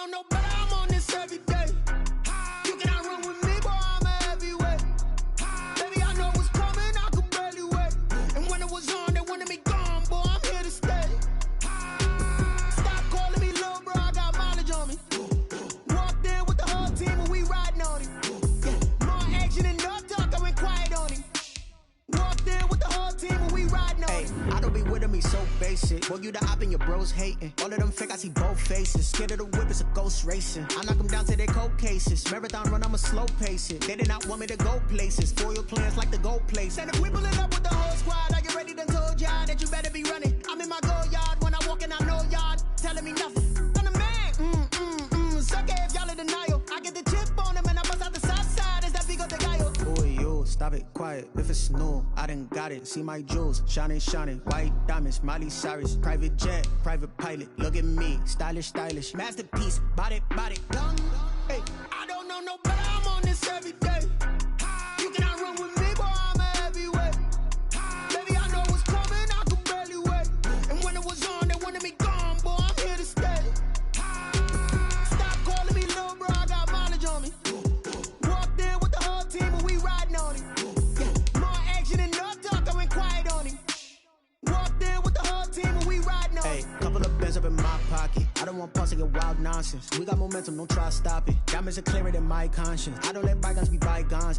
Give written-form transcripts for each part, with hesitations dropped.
don't know, but I'm on this every day. You cannot run with me, boy, I'm a heavyweight. Baby, I know what's coming, I could barely wait. And when it was on, they wanted me gone, boy, I'm here to stay. Stop calling me little bro, I got mileage on me. Walked in with the whole team and we riding on him. More action and no talk, I went quiet on him. Walked in with the whole team and we riding on him. I don't be with me so basic. Boy, you the op and your bros hating. All of them fake, I see both faces. Scared of the whip, it's a ghost racing. I knock them down to their cold cases. Marathon run, I'ma slow pace it. They did not want me to go places. Foil plans like the gold place. And if we pulling up with the whole squad, I get ready to told y'all that you better be running. I'm in my go yard when I walk in, I know y'all telling me nothing. I'm the man. Suck it if y'all in denial. I get the chip on them and I bust out the south side. Is that big of the guy? Boy, yo, stop it, quiet. If it's new, I done got it. See my jewels, shining, shining. White diamonds, Miley Cyrus. Private jet, private pilot. Look at me, stylish, stylish. Masterpiece, body, body. Hey, I don't know no better, I'm on this every day. You cannot run with me, boy, I'm a heavyweight. Baby, I know what's coming, I could barely wait. And when it was on, they wanted me gone, boy, I'm here to stay. Stop calling me little bro, I got mileage on me. Walked in with the whole team and we riding on him. More action and no talk, I went quiet on him. Walked in with the whole team and we riding on him. Hey, couple of bands up in my pocket. I don't want pause to get wild nonsense. We got momentum, don't try to stop it. Diamonds are clearer than my conscience. I don't let bygones be bygones.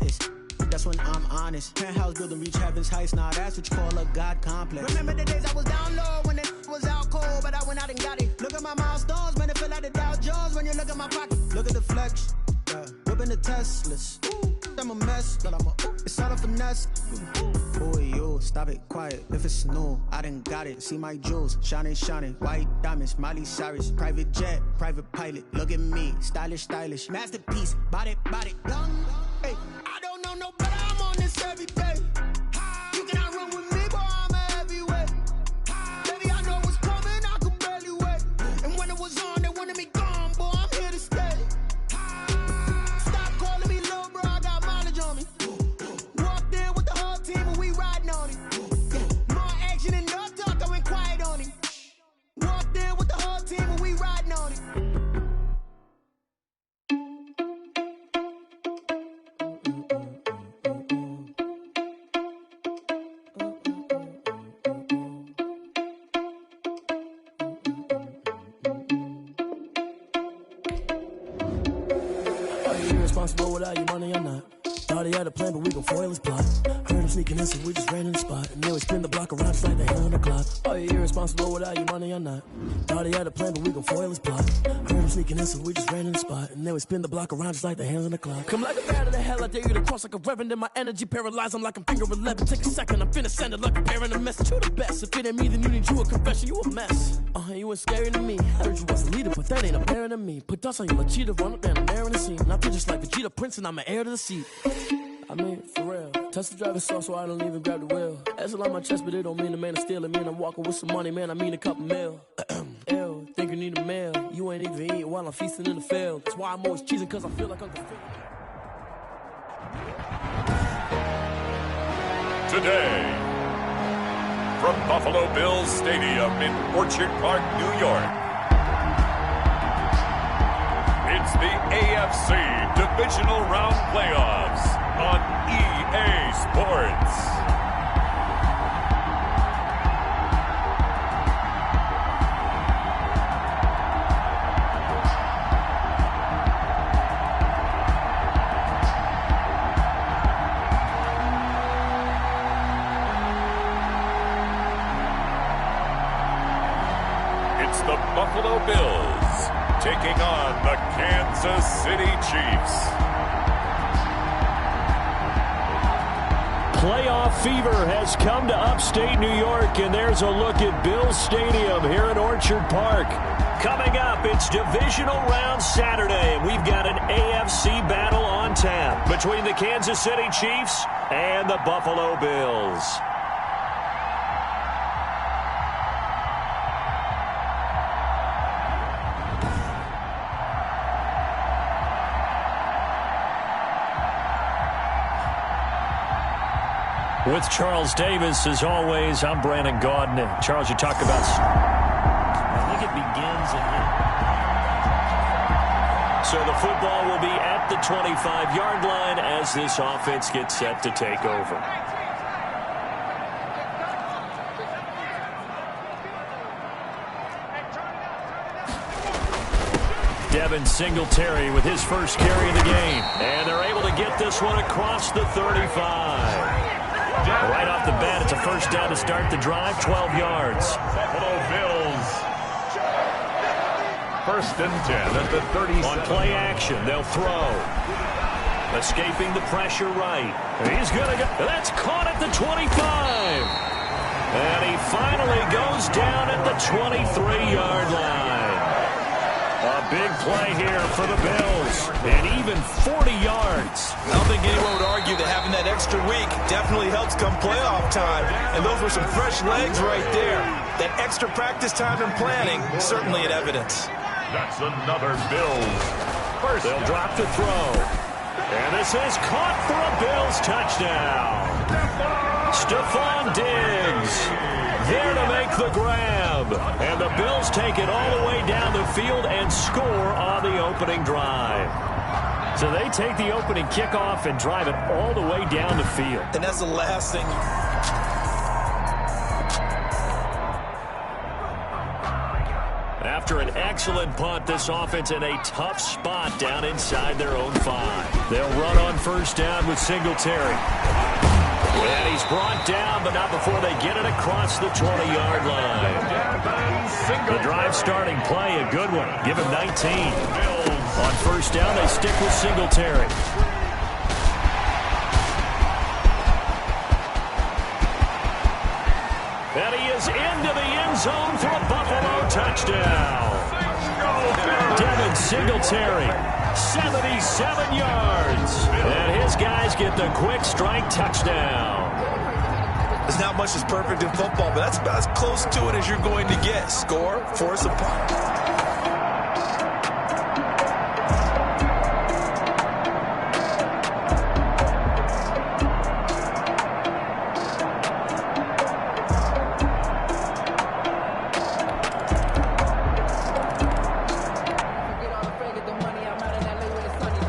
That's when I'm honest. Penthouse building, reach heaven's heights. Now that's what you call a God complex. Remember the days I was down low when it was out cold, but I went out and got it. Look at my milestones, man, it feel like the Dow Jones when you look at my pocket. Look at the flex, whipping the Teslas. I'm a mess, but it's all a finesse. Boy, yo, stop it, quiet. If it's new, I done got it. See my jewels, shining, shining. White diamonds, Miley Cyrus. Private jet, private pilot. Look at me, stylish, stylish. Masterpiece, body, body. Hey, I don't know no better, I'm on this every day. You cannot run with me, boy, I'm a heavyweight. Baby, I know what's coming, I could barely wait. And when it was on, they wanted me gone, boy, I'm here to stay. Stop calling me little bro, I got mileage on me. Walked in with the whole team and we riding on him. More action and no talk, I went quiet on him. Walked in with the whole team and we riding on him. Responsible without your money or not. Thought he had a plan, but we gon' foil his plot. Heard him sneaking in, so we just ran in the spot. And then we spin the block around just like the hand on the clock. Are you irresponsible without your money or not? Thought he had a plan, but we gon' foil his plot. Heard him sneaking in, so we just ran in the spot. And then we spin the block around just like the hands on the clock. Come like a bat of the hell, I dare you to cross like a reverend. In my energy paralyzed, I'm like I'm finger 11. Take a second, I'm finna send it like a parent a message. You the best, if it ain't me, then you need you a confession. You a mess. You ain't scary to me. Heard you was a leader, but that ain't apparent to me. Put dust on you, like cheetah, run up down, I'm there in the scene. And I feel just like Vegeta Prince, and I'm an heir to the seat. I mean, for real. Touch the driver's soft, so I don't even grab the wheel. That's a lot on my chest, but it don't mean the man is stealing. Mean I'm walking with some money, man, I mean a couple mil. Ew, think you need a meal. You ain't even eating while I'm feasting in the field. That's why I'm always cheesing, cause I feel like Uncle Phil. Today, from Buffalo Bills Stadium in Orchard Park, New York, it's the AFC Divisional Round Playoffs on EA Sports. It's the Buffalo Bills taking on the Kansas City Chiefs. Playoff fever has come to upstate New York, and there's a look at Bills Stadium here in Orchard Park. Coming up, it's Divisional Round Saturday, and we've got an AFC battle on tap between the Kansas City Chiefs and the Buffalo Bills. With Charles Davis, as always, I'm Brandon Gaudin. Charles, you talked about... I think it begins at... So the football will be at the 25-yard line as this offense gets set to take over. Devin Singletary with his first carry of the game. And they're able to get this one across the 35. Right off the bat, it's a first down to start the drive, 12 yards. Buffalo Bills. First and 10 at the 30. On play action, they'll throw. Escaping the pressure right. He's going to go. That's caught at the 25. And he finally goes down at the 23-yard line. A big play here for the Bills. And even 40 yards. I don't think anyone would argue that having that extra week definitely helps come playoff time. And those were some fresh legs right there. That extra practice time and planning, certainly an evidence. That's another Bills. First, they'll drop the throw. And this is caught for a Bills touchdown. Stephon Diggs there to make the grab. And the Bills take it all the way down the field and score on the opening drive. So they take the opening kickoff and drive it all the way down the field. And that's the last thing. After an excellent punt, this offense in a tough spot down inside their own 5. They'll run on first down with Singletary. And he's brought down, but not before they get it across the 20-yard line. The drive starting play, a good one. Give him 19. On first down, they stick with Singletary. And he is into the end zone for a Buffalo touchdown. Devin Singletary, 77 yards. And his guys get the quick strike touchdown. There's not much that's perfect in football, but that's about as close to it as you're going to get. Score, force a punt.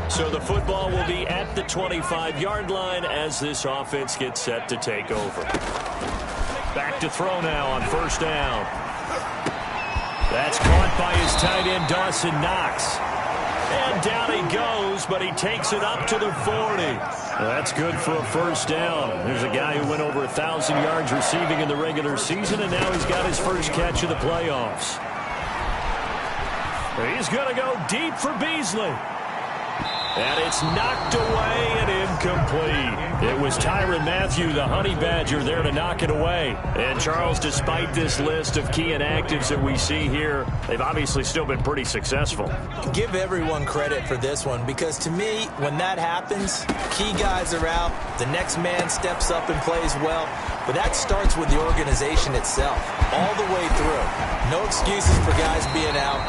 So the football will be at the 25-yard line as this offense gets set to take over. Back to throw now on first down. That's caught by his tight end, Dawson Knox. And down he goes, but he takes it up to the 40. That's good for a first down. There's a guy who went over 1,000 yards receiving in the regular season, and now he's got his first catch of the playoffs. He's going to go deep for Beasley. And it's knocked away and incomplete. It was Tyrann Mathieu, the Honey Badger, there to knock it away. And, Charles, despite this list of key inactives that we see here, they've obviously still been pretty successful. Give everyone credit for this one, because to me, when that happens, key guys are out, the next man steps up and plays well. But that starts with the organization itself, all the way through. No excuses for guys being out.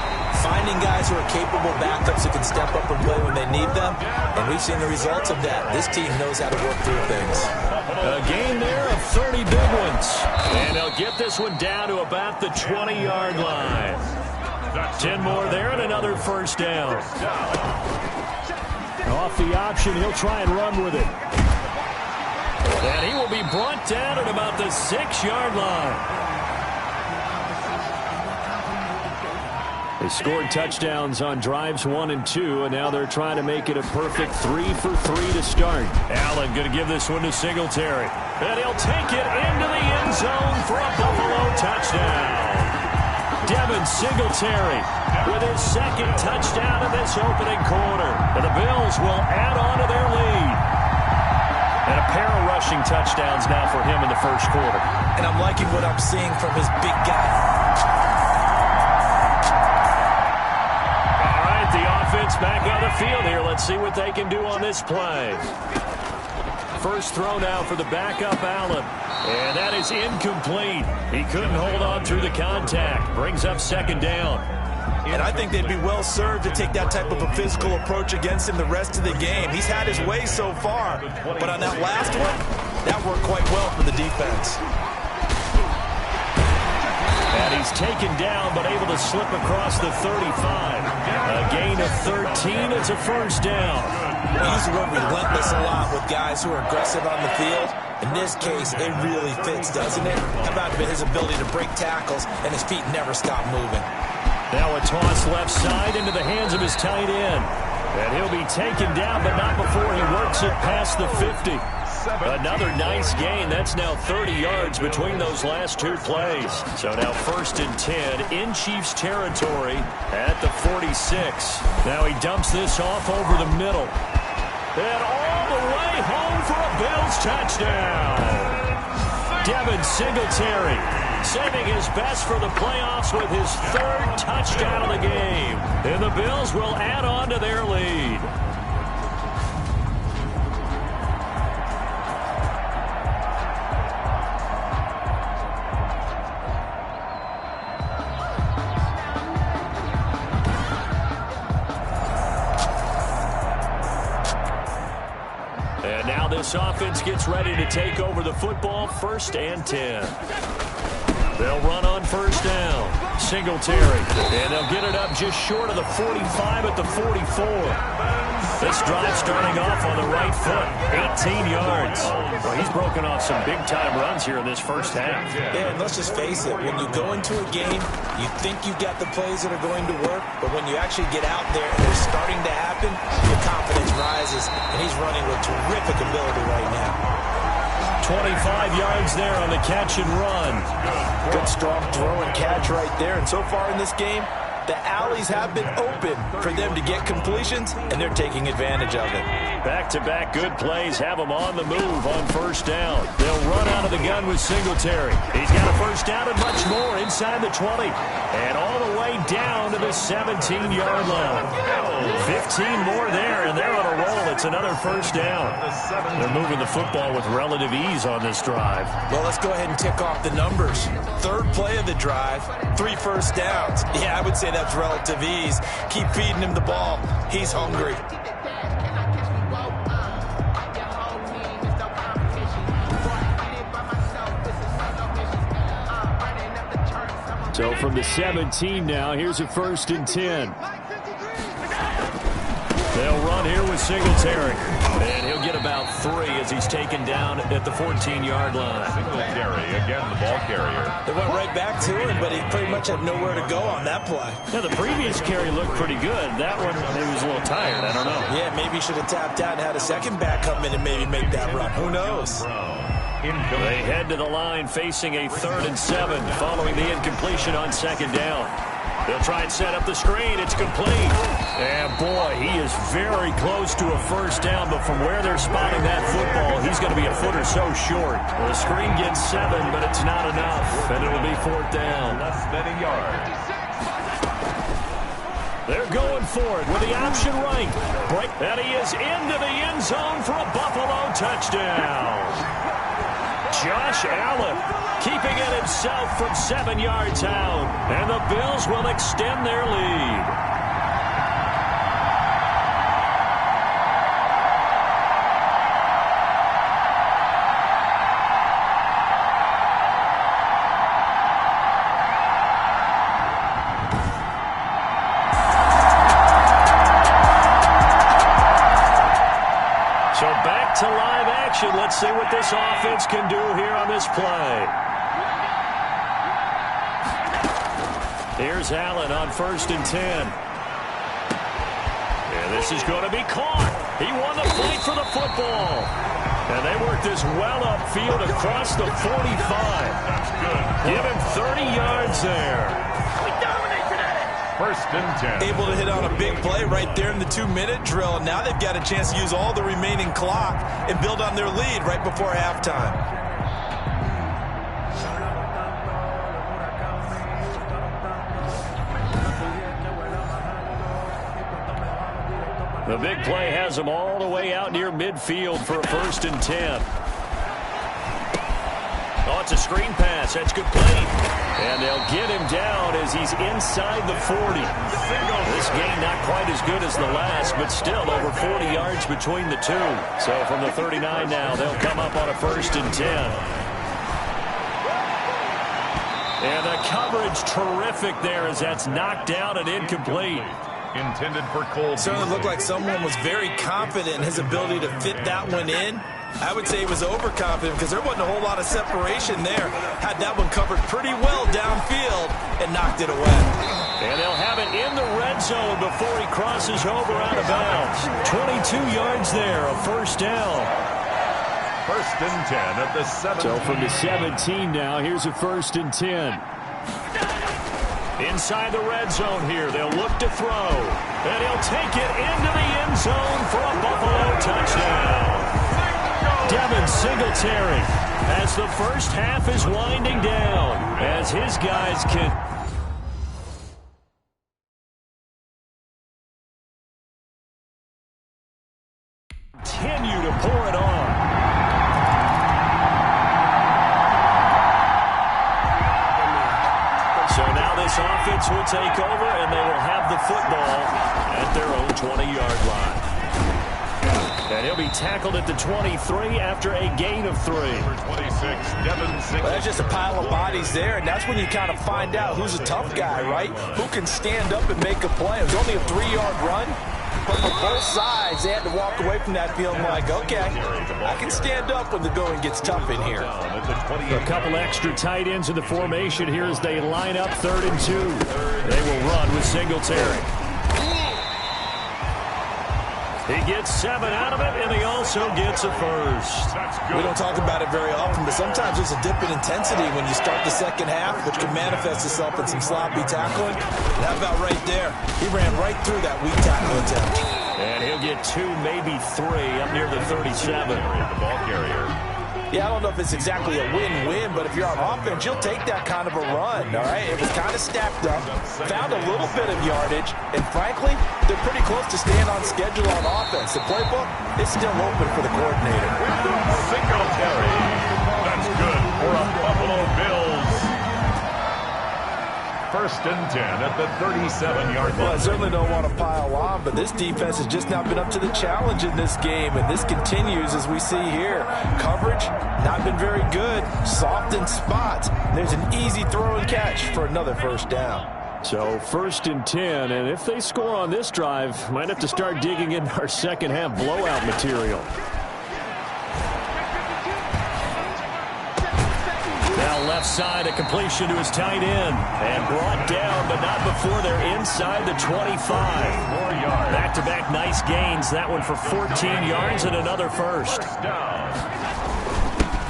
Finding guys who are capable backups who can step up and play when they need them. And we've seen the results of that. This team knows how to work through things. A game there of 30 big ones. And they'll get this one down to about the 20-yard line. 10 more there and another first down. Off the option, he'll try and run with it. And he will be brought down at about the 6-yard line. They scored touchdowns on drives 1 and 2, and now they're trying to make it a perfect 3 for 3 to start. Allen going to give this one to Singletary. And he'll take it into the end zone for a Buffalo touchdown. Devin Singletary with his second touchdown in this opening quarter. And the Bills will add on to their lead. And a pair of rushing touchdowns now for him in the first quarter. And I'm liking what I'm seeing from his big guy. Offense back on the field here. Let's see what they can do on this play. First throw now for the backup Allen. And that is incomplete. He couldn't hold on through the contact. Brings up second down. And I think they'd be well served to take that type of a physical approach against him the rest of the game. He's had his way so far. But on that last one, that worked quite well for the defense. And he's taken down, but able to slip across the 35. A gain of 13. It's a first down. We use the word relentless a lot with guys who are aggressive on the field. In this case, it really fits, doesn't it? How about his ability to break tackles and his feet never stop moving? Now a toss left side into the hands of his tight end. And he'll be taken down, but not before he works it past the 50. Another nice gain. That's now 30 yards between those last two plays. So now 1st and 10 in Chiefs territory at the 46. Now he dumps this off over the middle. And all the way home for a Bills touchdown. Devin Singletary saving his best for the playoffs with his 3rd touchdown of the game. And the Bills will add on to their lead. And now this offense gets ready to take over the football. 1st and 10. They'll run on 1st down. Singletary. And they'll get it up just short of the 45 at the 44. This drive starting off on the right foot. 18 yards. Well, he's broken off some big-time runs here in this first half. Yeah, and let's just face it. When you go into a game, you think you got the plays that are going to work, but when you actually get out there and they're starting to happen, your confidence rises, and he's running with terrific ability right now. 25 yards there on the catch and run. Good strong throw and catch right there. And so far in this game, the alleys have been open for them to get completions, and they're taking advantage of it. Back-to-back good plays have them on the move on 1st down. They'll run out of the gun with Singletary. He's got a 1st down and much more inside the 20. And all the way down to the 17-yard line. 15 more there, and they're on a roll. It's another 1st down. They're moving the football with relative ease on this drive. Well, let's go ahead and tick off the numbers. 3rd play of the drive, 3 first downs. Yeah, I would say that's relative ease. Keep feeding him the ball. He's hungry. So from the 17 now, here's a 1st and 10. They'll run here with Singletary. And he'll get about 3 as he's taken down at the 14-yard line. Singletary, again the ball carrier. They went right back to him, but he pretty much had nowhere to go on that play. Now, the previous carry looked pretty good. That one, he was a little tired. I don't know. Yeah, maybe he should have tapped out and had a second back come in and maybe make that run. Who knows? They head to the line facing a 3rd and 7 following the incompletion on 2nd down. They'll try and set up the screen. It's complete. And, boy, he is very close to a 1st down, but from where they're spotting that football, he's going to be a foot or so short. Well, the screen gets 7, but it's not enough, and it'll be 4th down. Less than a yard. They're going for it with the option right. Break, and he is into the end zone for a Buffalo touchdown. Josh Allen keeping it himself from 7 yards out. And the Bills will extend their lead. So back to live action. Let's see what this offense can do here on this play. Here's Allen on 1st and 10. And this is going to be caught. He won the fight for the football. And they work this well upfield across the 45. Give him 30 yards there. 1st and 10. Able to hit on a big play right there in the 2-minute drill. And now they've got a chance to use all the remaining clock and build on their lead right before halftime. The big play has them all the way out near midfield for a 1st and 10. Oh, it's a screen pass. That's complete. And they'll get him down as he's inside the 40. This game not quite as good as the last, but still over 40 yards between the two. So from the 39 now, they'll come up on a 1st and 10. And the coverage terrific there as that's knocked down and incomplete. Intended for Cole. Certainly looked like someone was very confident in his ability to fit that one in. I would say he was overconfident because there wasn't a whole lot of separation there. Had that one covered pretty well downfield and knocked it away. And they'll have it in the red zone before he crosses over out of bounds. 22 yards there, a first down. First and 10 at the 17. So from the 17 now, here's a first and 10. Inside the red zone here, they'll look to throw. And he'll take it into the end zone for a Buffalo touchdown. Devin Singletary as the first half is winding down as his guys continue to pour it on. So now this offense will take over, and they will have the football at their own 20-yard line. And he'll be tackled at the 23 after a gain of 3. Number 26, Devin Singletary. Well, there's just a pile of bodies there, and that's when you kind of find out who's a tough guy, right? Who can stand up and make a play. It was only a 3-yard run, but for both sides, they had to walk away from that feeling like, okay, I can stand up when the going gets tough in here. A couple extra tight ends in the formation here as they line up 3rd and 2. They will run with Singletary. He gets 7 out of it, and he also gets a first. We don't talk about it very often, but sometimes there's a dip in intensity when you start the second half, which can manifest itself in some sloppy tackling. And how about right there? He ran right through that weak tackle attempt. And he'll get 2, maybe 3 up near the 37. The ball carrier. Yeah, I don't know if it's exactly a win-win, but if you're on offense, you'll take that kind of a run, all right? It was kind of stacked up, found a little bit of yardage, and frankly, they're pretty close to staying on schedule on offense. The playbook is still open for the coordinator. Singletary. That's good for a Buffalo Bills. First and 10 at the 37-yard line. Well, I certainly don't want to pile on, but this defense has just not been up to the challenge in this game, and this continues as we see here. Coverage, not been very good. Soft in spots. There's an easy throw and catch for another first down. So first and 10, and if they score on this drive, might have to start digging in our second half blowout material. Now left side, a completion to his tight end, and brought down, but not before they're inside the 25. Back-to-back nice gains, that one for 14 yards and another first.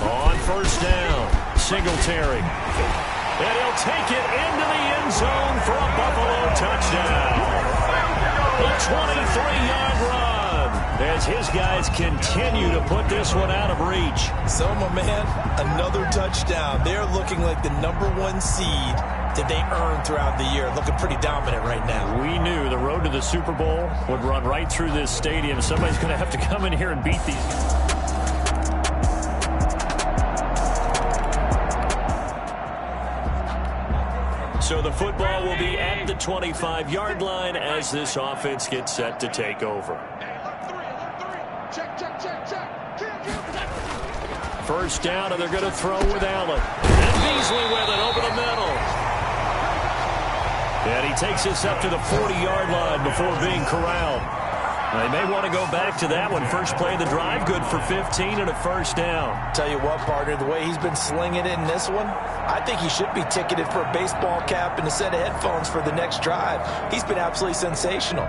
On first down, Singletary. And he'll take it into the end zone for a Buffalo touchdown. A 23-yard run as his guys continue to put this one out of reach. So, my man, another touchdown. They're looking like the #1 seed that they earned throughout the year. Looking pretty dominant right now. We knew the road to the Super Bowl would run right through this stadium. Somebody's going to have to come in here and beat these guys. So the football will be at the 25-yard line as this offense gets set to take over. First down, and they're going to throw with Allen. And Beasley with it over the middle. And he takes this up to the 40-yard line before being corralled. They may want to go back to that one. First play of the drive, good for 15 and a first down. Tell you what, partner, the way he's been slinging it in this one, I think he should be ticketed for a baseball cap and a set of headphones for the next drive. He's been absolutely sensational.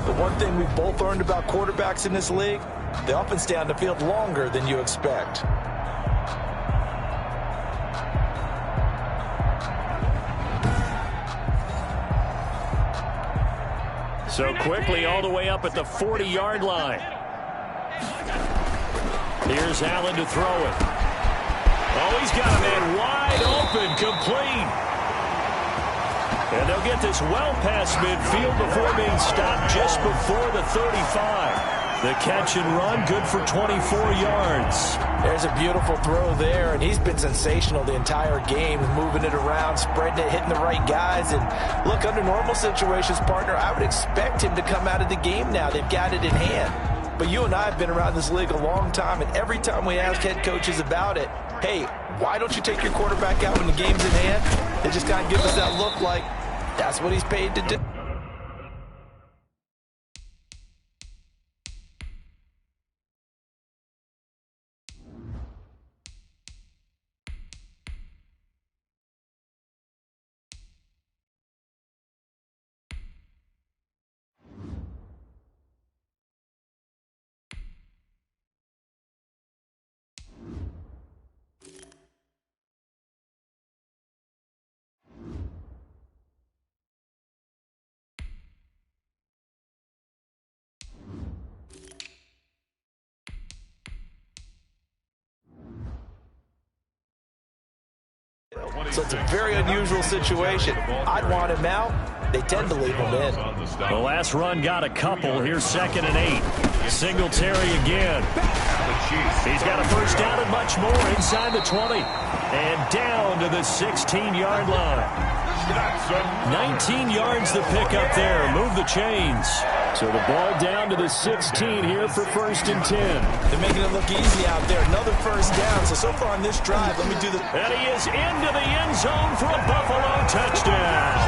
The one thing we've both learned about quarterbacks in this league, they often stay on the field longer than you expect. So quickly all the way up at the 40-yard line. Here's Allen to throw it. Oh, he's got a man wide open, complete. And they'll get this well past midfield before being stopped just before the 35. The catch and run, good for 24 yards. There's a beautiful throw there, and he's been sensational the entire game, moving it around, spreading it, hitting the right guys. And look, under normal situations, partner, I would expect him to come out of the game now. They've got it in hand. But you and I have been around this league a long time, and every time we ask head coaches about it, hey, why don't you take your quarterback out when the game's in hand? They just kind of give us that look like that's what he's paid to do. So it's a very unusual situation. I'd want him out. They tend to leave him in. The last run got a couple. Here's 2nd and 8. Singletary again. He's got a first down and much more inside the 20. And down to the 16-yard line. 19 yards to pick up there. Move the chains. So the ball down to the 16 here for 1st and 10. They're making it look easy out there. Another first down. So far on this drive, let me do the... And he is into the end zone for a Buffalo touchdown.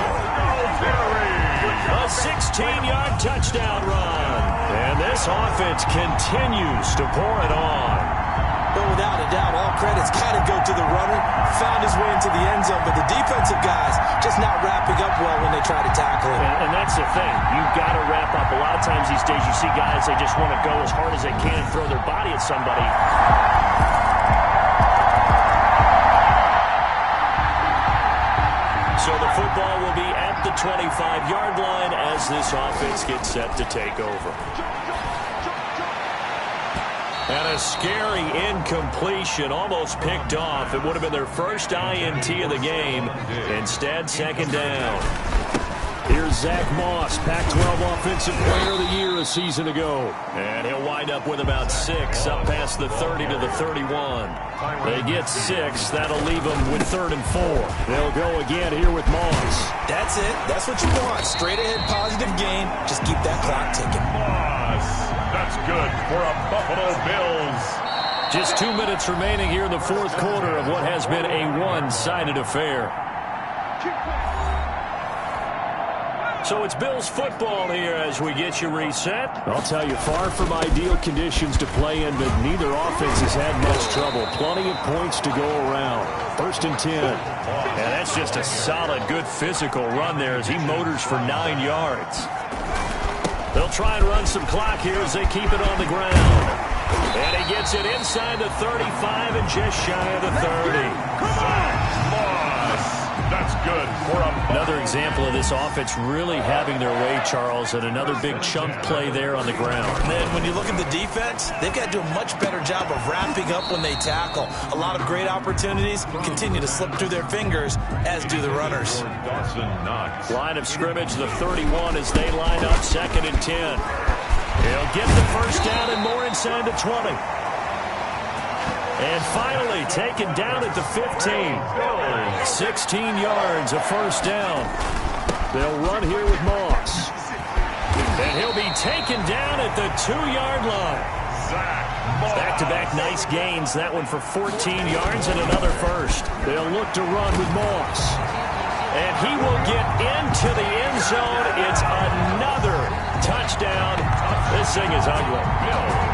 A 16-yard touchdown run. And this offense continues to pour it on. But without a doubt, all credit's got to go to the runner. Found his way into the end zone, but the defensive guys just not wrapping up well when they try to tackle him. And that's the thing. You've got to wrap up. A lot of times these days you see guys, they just want to go as hard as they can and throw their body at somebody. So the football will be at the 25-yard line as this offense gets set to take over. And a scary incompletion, almost picked off. It would have been their first INT of the game. Instead, 2nd down. Here's Zach Moss, Pac-12 Offensive Player of the Year a season ago. And he'll wind up with about 6 up past the 30 to the 31. They get 6. That'll leave them with 3rd and 4. They'll go again here with Moss. That's it. That's what you want. Straight ahead, positive gain. Just keep that clock ticking. Moss. That's good for a Buffalo Bills. Just 2 minutes remaining here in the 4th quarter of what has been a one-sided affair. So it's Bills football here as we get you reset. I'll tell you, far from ideal conditions to play in, but neither offense has had much trouble. Plenty of points to go around. 1st and 10. And that's just a solid, good physical run there as he motors for 9 yards. They'll try and run some clock here as they keep it on the ground. And he gets it inside the 35 and just shy of the 30. That's good for another example of this offense really having their way, Charles, and another big chunk play there on the ground. And then when you look at the defense, they've got to do a much better job of wrapping up when they tackle. A lot of great opportunities continue to slip through their fingers, as do the runners. Line of scrimmage, the 31 as they line up 2nd and 10. He'll get the first down and more inside the 20. And finally taken down at the 15. 16 yards, a first down. They'll run here with Moss. And he'll be taken down at the 2-yard line. Back-to-back nice gains. That one for 14 yards and another first. They'll look to run with Moss. And he will get into the end zone. It's another touchdown. This thing is ugly.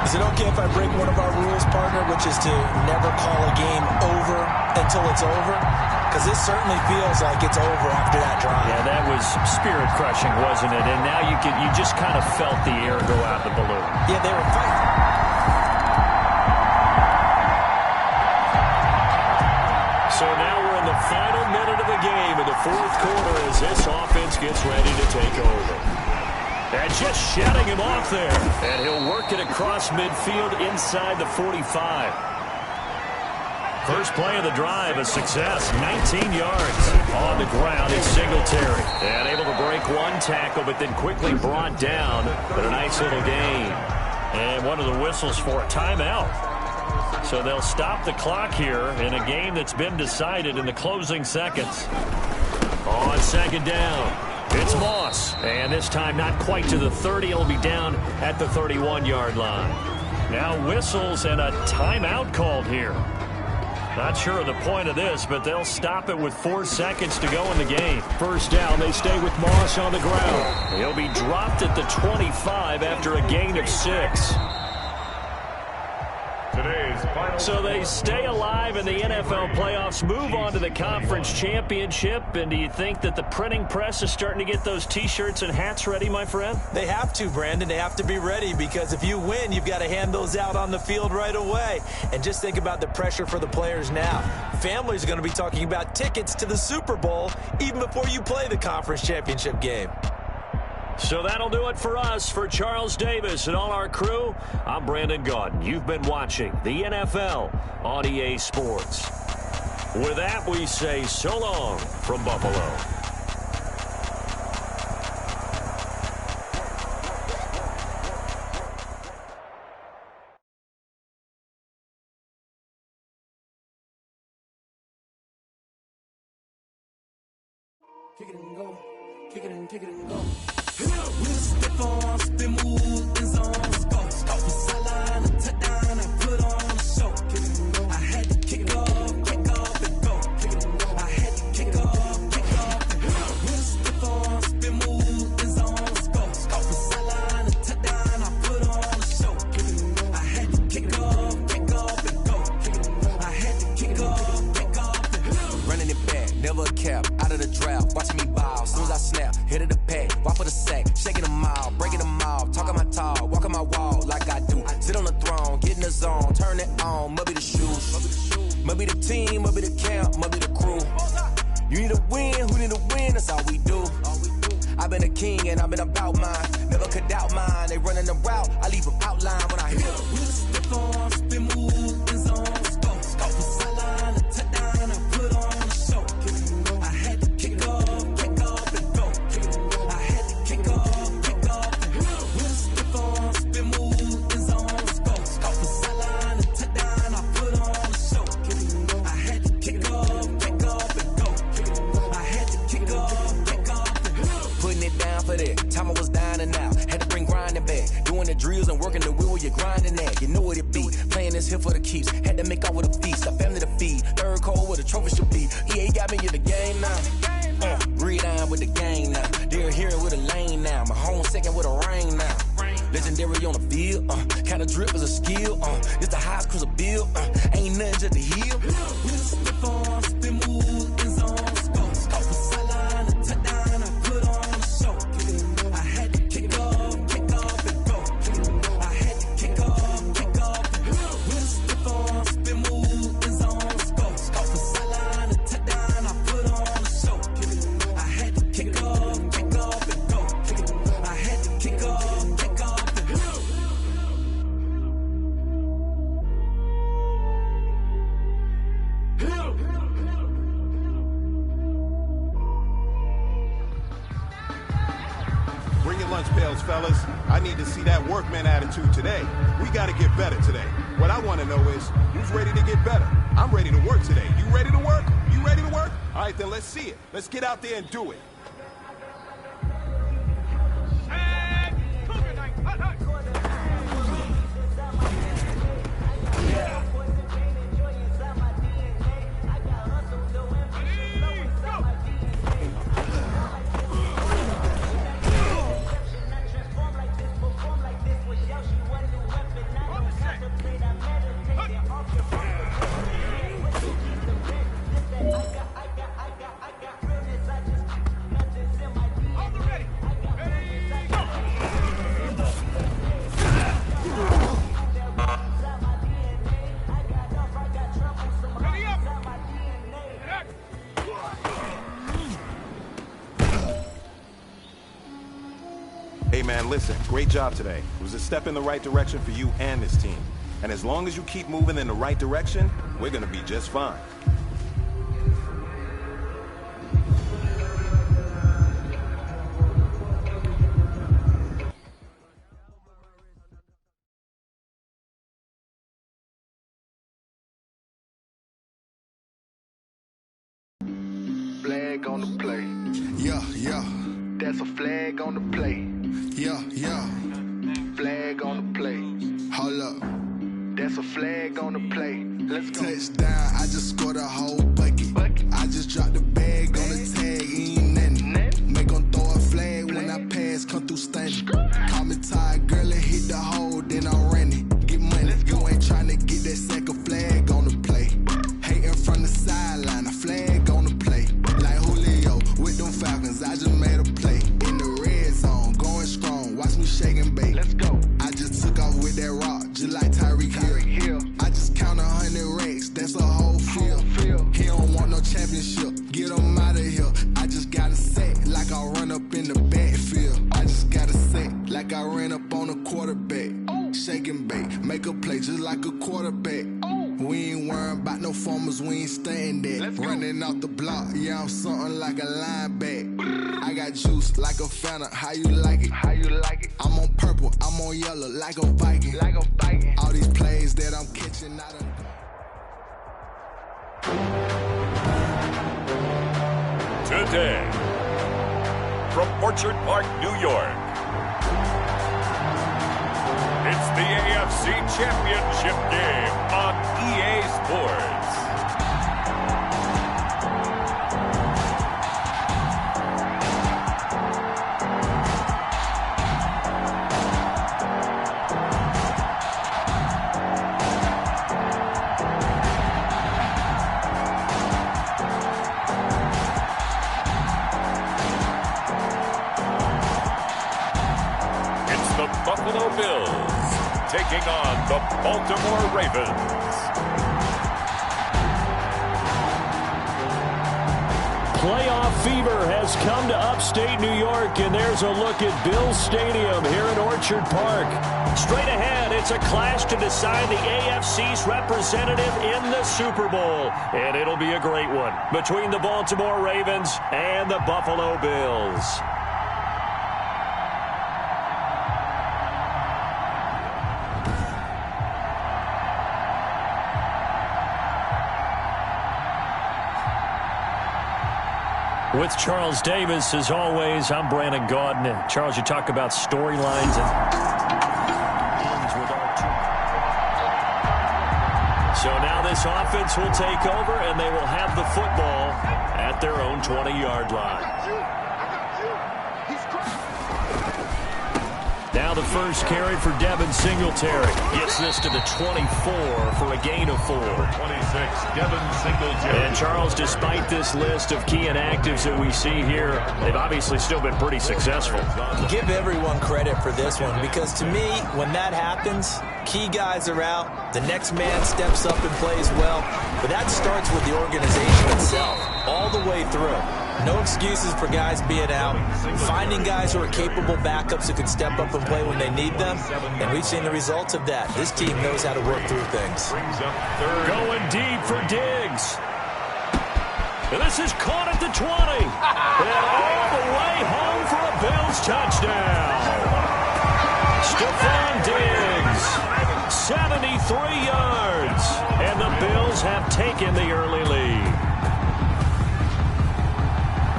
Is it okay if I break one of our rules, partner, which is to never call a game over until it's over? Because this certainly feels like it's over after that drive. Yeah, that was spirit-crushing, wasn't it? And now you just kind of felt the air go out the balloon. Yeah, they were fighting. So now we're in the final minute of the game in the 4th quarter as this offense gets ready to take over. And just shutting him off there. And he'll work it across midfield inside the 45. First play of the drive, a success. 19 yards on the ground. It's Singletary. And able to break one tackle, but then quickly brought down. But a nice little gain. And one of the whistles for a timeout. So they'll stop the clock here in a game that's been decided in the closing seconds. On 2nd down. It's Moss, and this time not quite to the 30. He'll be down at the 31-yard line. Now whistles and a timeout called here. Not sure of the point of this, but they'll stop it with 4 seconds to go in the game. First down, they stay with Moss on the ground. He'll be dropped at the 25 after a gain of 6. So they stay alive in the NFL playoffs, move on to the conference championship. And do you think that the printing press is starting to get those T-shirts and hats ready, my friend? They have to, Brandon. They have to be ready because if you win, you've got to hand those out on the field right away. And just think about the pressure for the players now. Families are going to be talking about tickets to the Super Bowl even before you play the conference championship game. So that'll do it for us. For Charles Davis and all our crew, I'm Brandon Gaudin. You've been watching the NFL on EA Sports. With that, we say so long from Buffalo. Kick it and go. Kick it and go. Fellas, I need to see that workman attitude today. We got to get better today. What I want to know is, who's ready to get better? I'm ready to work today. You ready to work? You ready to work? All right, then let's see it. Let's get out there and do it. Hey man, listen, great job today. It was a step in the right direction for you and this team. And as long as you keep moving in the right direction, we're gonna be just fine. Flag on the play. Yeah. That's a flag on the play. Yeah, yeah. Flag on the play. Hold up. That's a flag on the play. Let's go. Touchdown, I just scored a whole bucket. I just dropped the bag on the tag, ain't nothing. Make 'em throw a flag when I pass, come through stunning. Call me tired, girl, and hit the hole, then I'm running. Get money, you ain't trying to get that second flag on the play. Hating from the sideline, a flag on the play. Like Julio with them Falcons, I just made a play. In the red zone, going strong, watch me shake and bake. Let's go. I just took off with that rock, just like Tyreek Hill. I just count 100 racks, that's a whole field. He don't want no championship, get him out of here. I just got a set, like I run up in the backfield. I just got a set, like I ran up on a quarterback. Shake and bake, make a play just like a quarterback. We ain't worrying about no formers, we ain't staying there. Running off the block, yeah, I'm something like a linebacker. I got juice like a Fanta, how you like it? How you like it? I'm on purple, I'm on yellow, like a Viking. Like a Viking. All these plays that I'm catching, I done. Today, from Orchard Park, New York, it's the AFC Championship game on EA Sports. Buffalo Bills taking on the Baltimore Ravens. Playoff fever has come to upstate New York, and there's a look at Bills Stadium here in Orchard Park. Straight ahead, it's a clash to decide the AFC's representative in the Super Bowl, and it'll be a great one between the Baltimore Ravens and the Buffalo Bills. With Charles Davis, as always, I'm Brandon Gaudin. Charles, you talk about storylines and ends with our two. So now this offense will take over, and they will have the football at their own 20-yard line. Now the first carry for Devin Singletary. Gets this to the 24 for a gain of 4. 26, Devin Singletary. And Charles, despite this list of key inactives that we see here, they've obviously still been pretty successful. Give everyone credit for this one, because to me, when that happens, key guys are out, the next man steps up and plays well, but that starts with the organization itself, all the way through. No excuses for guys being out, finding guys who are capable backups who can step up and play when they need them, and we've seen the results of that. This team knows how to work through things. Going deep for Diggs. And this is caught at the 20. And all the way home for a Bills touchdown. Stephon Diggs, 73 yards. And the Bills have taken the early lead.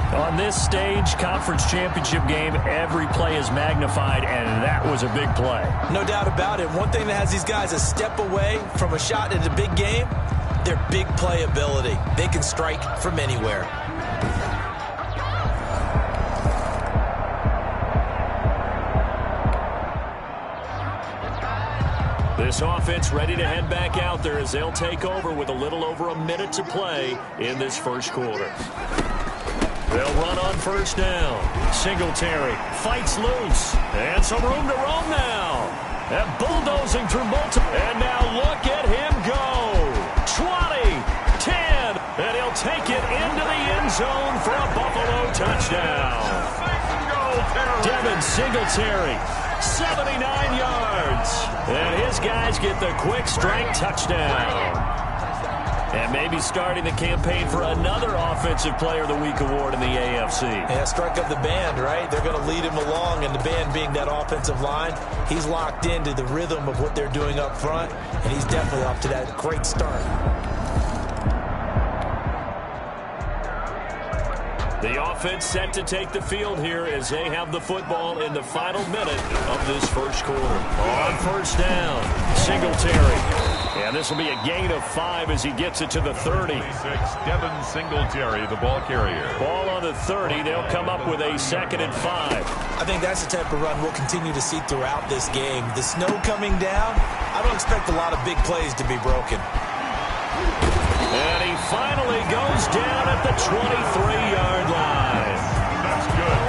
On this stage, conference championship game, every play is magnified, and that was a big play. No doubt about it. One thing that has these guys a step away from a shot in a big game, their big play ability. They can strike from anywhere. This offense ready to head back out there as they'll take over with a little over a minute to play in this first quarter. They'll run on first down. Singletary fights loose. And some room to roam now. And bulldozing through multiple. And now look at him go. 20, 10. And he'll take it into the end zone for a Buffalo touchdown. Devin Singletary, 79 yards. And his guys get the quick strike touchdown. And maybe starting the campaign for another Offensive Player of the Week award in the AFC. Yeah, strike up the band, right? They're going to lead him along, and the band being that offensive line, he's locked into the rhythm of what they're doing up front, and he's definitely off to that great start. The offense set to take the field here as they have the football in the final minute of this first quarter. On first down, Singletary. And this will be a gain of 5 as he gets it to the 30. Devin Singletary, the ball carrier. Ball on the 30. They'll come up with a 2nd and 5. I think that's the type of run we'll continue to see throughout this game. The snow coming down, I don't expect a lot of big plays to be broken. And he finally goes down at the 23-yard line. That's good.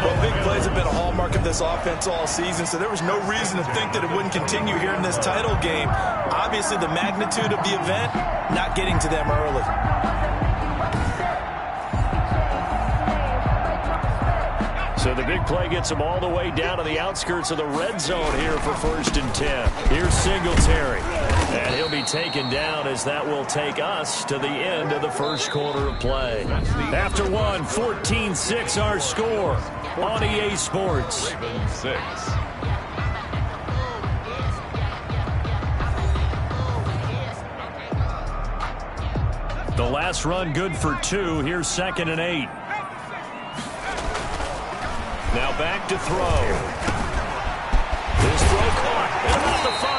Well, big plays have been a hallmark of this offense all season, so there was no reason to think that it wouldn't continue here in this title game. Obviously, the magnitude of the event, not getting to them early. So the big play gets him all the way down to the outskirts of the red zone here for 1st and 10. Here's Singletary. And he'll be taken down as that will take us to the end of the first quarter of play. After one, 14-6 our score on EA Sports. Ravens 6. The last run good for 2. Here's 2nd and 8. Now back to throw. His throw caught at about the 5.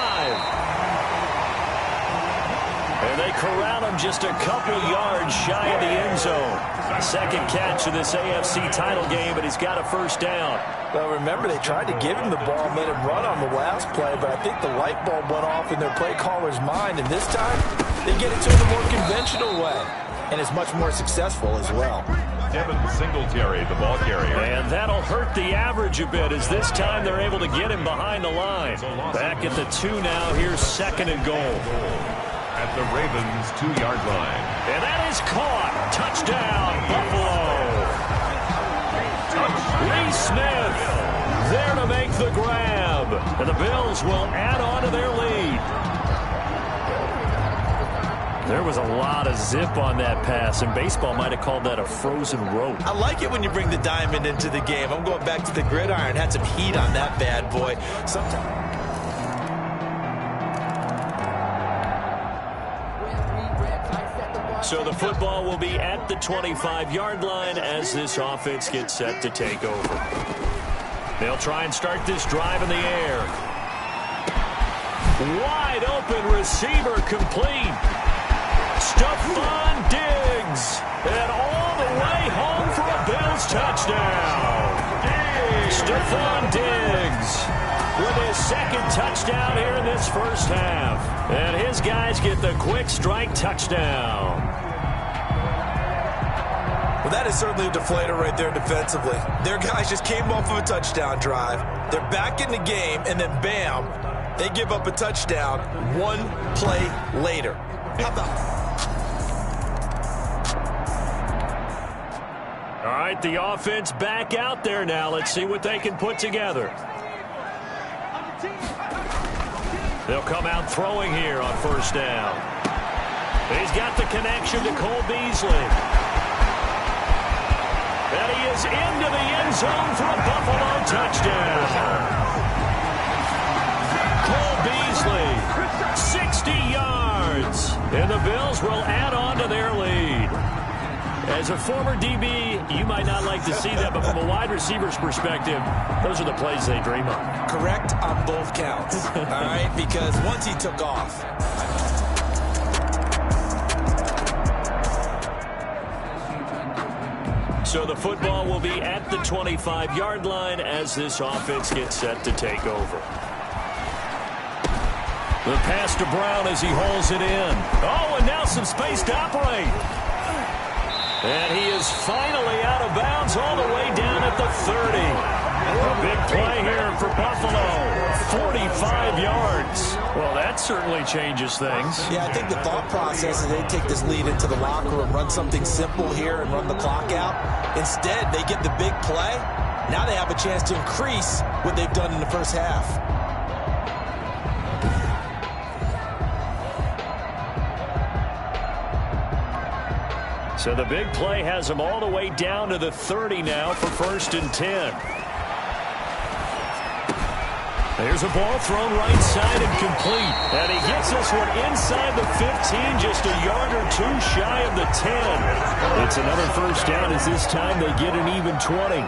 And they corral him just a couple yards shy of the end zone. Second catch of this AFC title game, and he's got a first down. Well, remember, they tried to give him the ball and let him run on the last play, but I think the light bulb went off in their play caller's mind, and this time they get it to him the more conventional way, and it's much more successful as well. Devin Singletary, the ball carrier. And that'll hurt the average a bit as this time they're able to get him behind the line. Back at the 2 now. Here's 2nd and goal. At the Ravens' 2-yard line. And that is caught. Touchdown, Buffalo. Lee Smith there to make the grab. And the Bills will add on to their lead. There was a lot of zip on that pass, and baseball might have called that a frozen rope. I like it when you bring the diamond into the game. I'm going back to the gridiron. Had some heat on that bad boy. So the football will be at the 25-yard line as this offense gets set to take over. They'll try and start this drive in the air. Wide open receiver complete. Stephon Diggs, and all the way home for a Bills touchdown. Stephon Diggs with his 2nd touchdown here in this first half. And his guys get the quick strike touchdown. Well, that is certainly a deflator right there defensively. Their guys just came off of a touchdown drive. They're back in the game, and then bam, they give up a touchdown 1 play later. How about... All right, the offense back out there now. Let's see what they can put together. They'll come out throwing here on first down. He's got the connection to Cole Beasley. And he is into the end zone for a Buffalo touchdown. Cole Beasley, 60 yards. And the Bills will add on to their lead. As a former DB, you might not like to see that, but from a wide receiver's perspective, those are the plays they dream of. Correct on both counts, all right, because once he took off. So the football will be at the 25-yard line as this offense gets set to take over. The pass to Brown as he hauls it in. Oh, and now some space to operate. And he is finally out of bounds all the way down at the 30. A big play here for Buffalo. 45 yards. Well, that certainly changes things. Yeah, I think the thought process is they take this lead into the locker room, run something simple here and run the clock out. Instead, they get the big play. Now they have a chance to increase what they've done in the first half. So the big play has them all the way down to the 30 now for 1st and 10. There's a ball thrown right side and complete. And he gets this one inside the 15, just a yard or two shy of the 10. It's another first down as this time they get an even 20.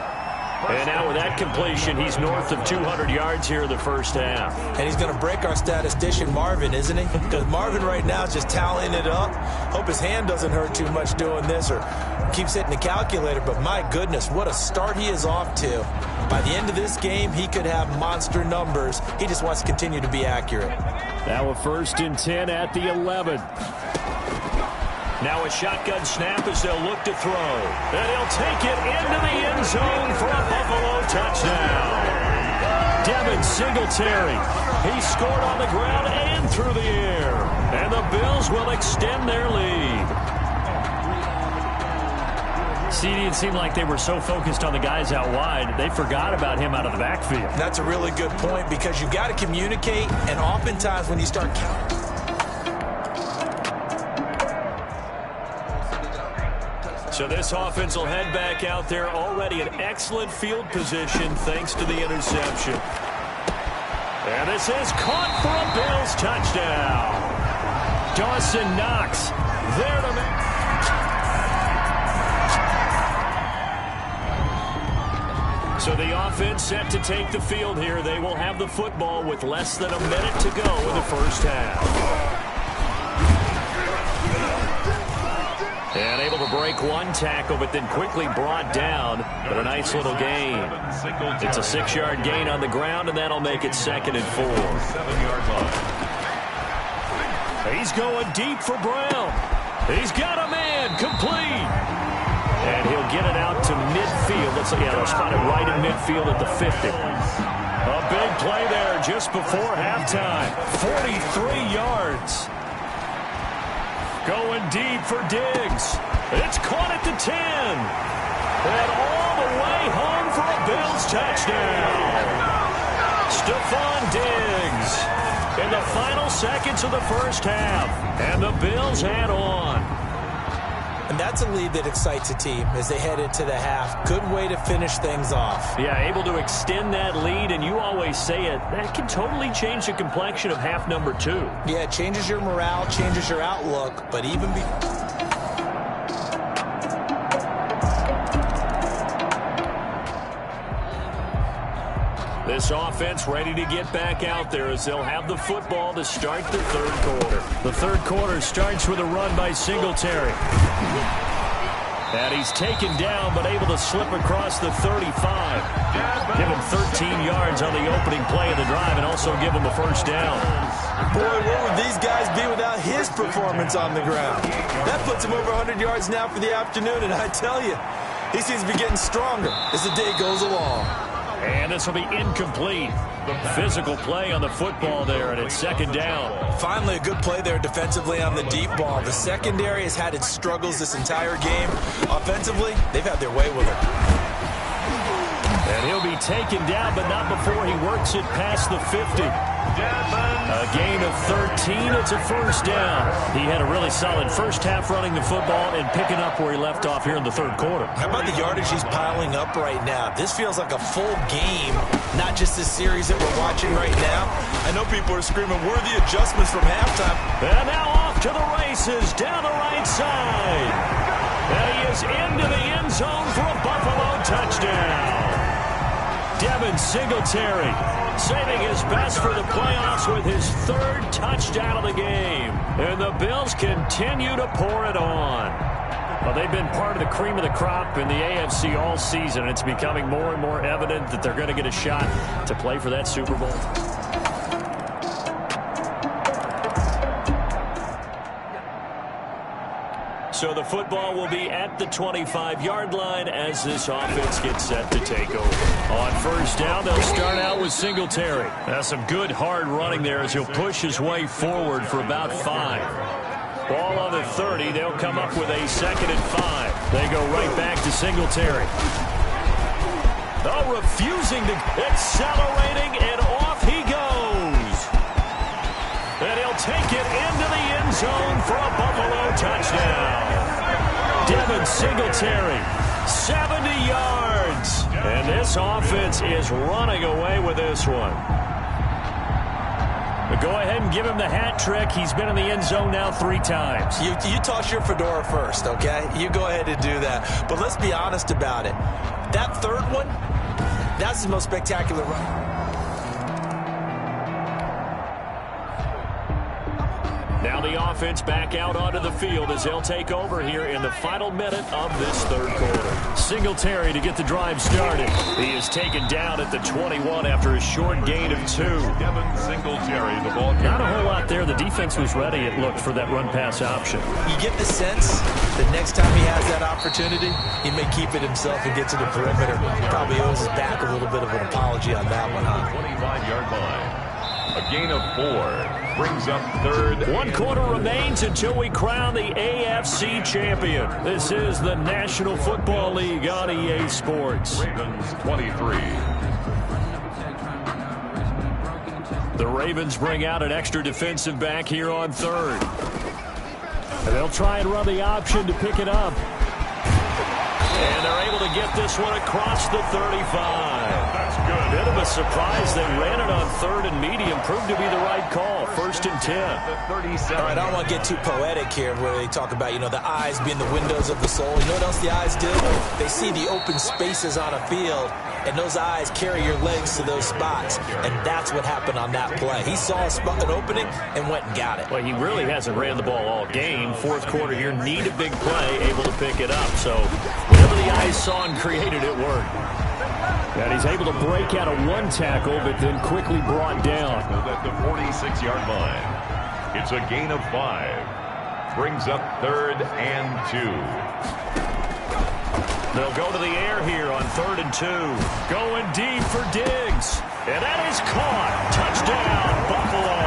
And now with that completion, he's north of 200 yards here in the first half. And he's going to break our statistician Marvin, isn't he? Because Marvin right now is just tallying it up. Hope his hand doesn't hurt too much doing this or keeps hitting the calculator. But my goodness, what a start he is off to. By the end of this game, he could have monster numbers. He just wants to continue to be accurate. Now a 1st and 10 at the 11. Now a shotgun snap as they'll look to throw. And he'll take it into the end zone for a Buffalo touchdown. Devin Singletary. He scored on the ground and through the air. And the Bills will extend their lead. CD, it seemed like they were so focused on the guys out wide, they forgot about him out of the backfield. That's a really good point because you've got to communicate, and oftentimes when you start counting. So this offense will head back out there, already in excellent field position thanks to the interception. And this is caught for a Bills touchdown. Dawson Knox there to make. So the offense set to take the field here. They will have the football with less than a minute to go in the first half. And able to break one tackle, but then quickly brought down. But a nice little gain. It's a 6-yard gain on the ground, and that'll make it 2nd and 4. 7-yard line. He's going deep for Brown. He's got a man, complete. And he'll get it out to midfield. They'll spot it right in midfield at the 50. A big play there just before halftime. 43 yards. Going deep for Diggs. It's caught at the 10. And all the way home for a Bills touchdown. Stephon Diggs in the final seconds of the first half. And the Bills add on. And that's a lead that excites a team as they head into the half. Good way to finish things off. Yeah, able to extend that lead, and you always say it, that can totally change the complexion of half number 2. Yeah, it changes your morale, changes your outlook, but even This offense ready to get back out there as they'll have the football to start the third quarter. The third quarter starts with a run by Singletary. And he's taken down but able to slip across the 35. Give him 13 yards on the opening play of the drive and also give him a first down. Boy, where would these guys be without his performance on the ground? That puts him over 100 yards now for the afternoon, and I tell you, he seems to be getting stronger as the day goes along. And this will be incomplete. Physical play on the football there, and it's 2nd down. Finally, a good play there defensively on the deep ball. The secondary has had its struggles this entire game. Offensively, they've had their way with it. And he'll be taken down, but not before he works it past the 50. A gain of 13. It's a first down. He had a really solid first half running the football and picking up where he left off here in the third quarter. How about the yardage he's piling up right now? This feels like a full game, not just this series that we're watching right now. I know people are screaming worthy adjustments from halftime. And now off to the races down the right side. And he is into the end zone for a Buffalo touchdown. Devin Singletary saving his best for the playoffs with his 3rd touchdown of the game. And the Bills continue to pour it on. Well, they've been part of the cream of the crop in the AFC all season, and it's becoming more and more evident that they're going to get a shot to play for that Super Bowl. So the football will be at the 25-yard line as this offense gets set to take over. On first down, they'll start out with Singletary. That's some good hard running there as he'll push his way forward for about 5. Ball on the 30. They'll come up with a 2nd and 5. They go right back to Singletary. Oh, refusing to, accelerating, and off he goes. And he'll take it into the end zone for a Buffalo touchdown. Devin Singletary, 70 yards. And this offense is running away with this one. But go ahead and give him the hat trick. He's been in the end zone now 3 times. You toss your fedora first, okay? You go ahead and do that. But let's be honest about it. That third one, that's the most spectacular run. Now the offense back out onto the field as they'll take over here in the final minute of this third quarter. Singletary to get the drive started. He is taken down at the 21 after a short gain of 2. Devin Singletary, the ball carrier. Not a whole lot there. The defense was ready, it looked, for that run-pass option. You get the sense that next time he has that opportunity, he may keep it himself and get to the perimeter. He probably owes his back a little bit of an apology on that one, huh? 25-yard line. A gain of 4 brings up third. 1 quarter remains until we crown the AFC champion. This is the National Football League on EA Sports. Ravens 23. The Ravens bring out an extra defensive back here on third. And they'll try and run the option to pick it up. And they're able to get this one across the 35. That's good. Bit of a surprise. They ran it on third and medium. Proved to be the right call. 1st and 10. All right, I don't want to get too poetic here where they talk about, the eyes being the windows of the soul. You know what else the eyes do? They see the open spaces on a field, and those eyes carry your legs to those spots. And that's what happened on that play. He saw an opening and went and got it. Well, he really hasn't ran the ball all game. 4th quarter here, need a big play, able to pick it up. So whatever the eyes saw and created, it worked. And he's able to break out of 1 tackle, but then quickly brought down. At the 46-yard line. It's a gain of 5. Brings up 3rd and 2. They'll go to the air here on 3rd and 2. Going deep for Diggs. And that is caught. Touchdown, Buffalo.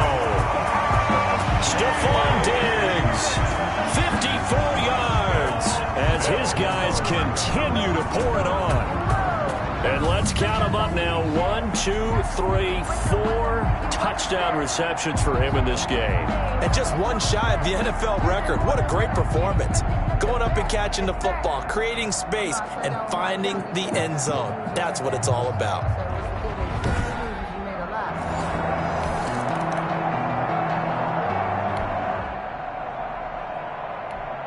Stephon Diggs, 54 yards, as his guys continue to pour it on. And let's count them up now. 1, 2, 3, 4 touchdown receptions for him in this game. And just 1 shy of the NFL record. What a great performance. Going up and catching the football, creating space, and finding the end zone. That's what it's all about.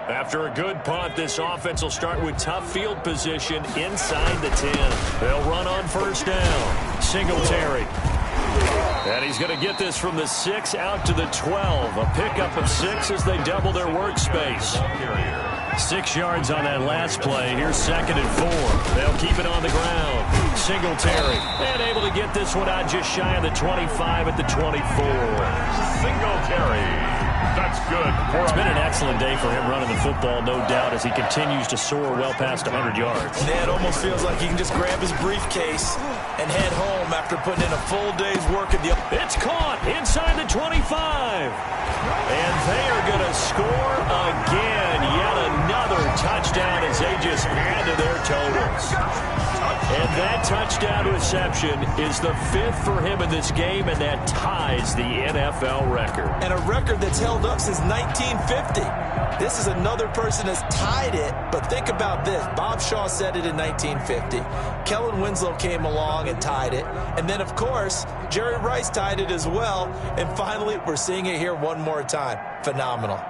After a good punt, this offense will start with tough field position inside the 10. They'll run on 1st down. Singletary. And he's going to get this from the 6 out to the 12. A pickup of 6 as they double their workspace. 6 yards on that last play. Here's 2nd and 4. They'll keep it on the ground. Singletary. And able to get this one out just shy of the 25 at the 24. Singletary. That's good. It's been an excellent day for him running the football, no doubt, as he continues to soar well past 100 yards. Yeah, it almost feels like he can just grab his briefcase and head home after putting in a full day's work at the... It's caught inside the 25. And they are going to score again. Yet another touchdown as they just add to their totals. And that touchdown reception is the 5th for him in this game, and that ties the NFL record. And a record that's held up since 1950. This is another person that's tied it, but think about this. Bob Shaw said it in 1950. Kellen Winslow came along and tied it. And then, of course, Jerry Rice tied it as well. And finally, we're seeing it here one more time. Phenomenal.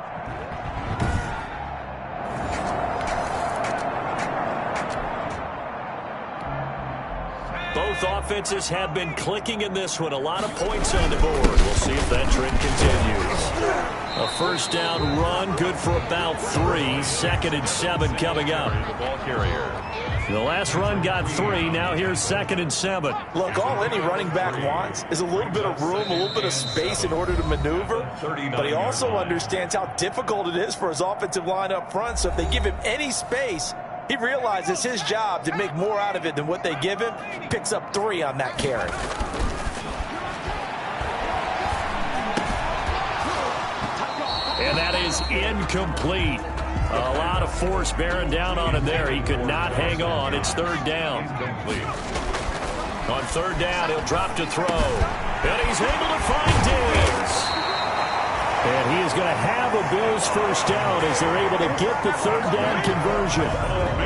Both offenses have been clicking in this one. A lot of points on the board. We'll see if that trend continues. A 1st down run, good for about 3. 2nd and 7 coming up. The ball carrier. The last run got 3. Now here's 2nd and 7. Look, all any running back wants is a little bit of room, a little bit of space in order to maneuver. But he also understands how difficult it is for his offensive line up front. So if they give him any space, he realizes his job to make more out of it than what they give him. Picks up 3 on that carry. And that is incomplete. A lot of force bearing down on him there. He could not hang on. It's 3rd down. On 3rd down, he'll drop to throw. And he's able to find Diggs. And he is going to have a Bills first down as they're able to get the third down conversion.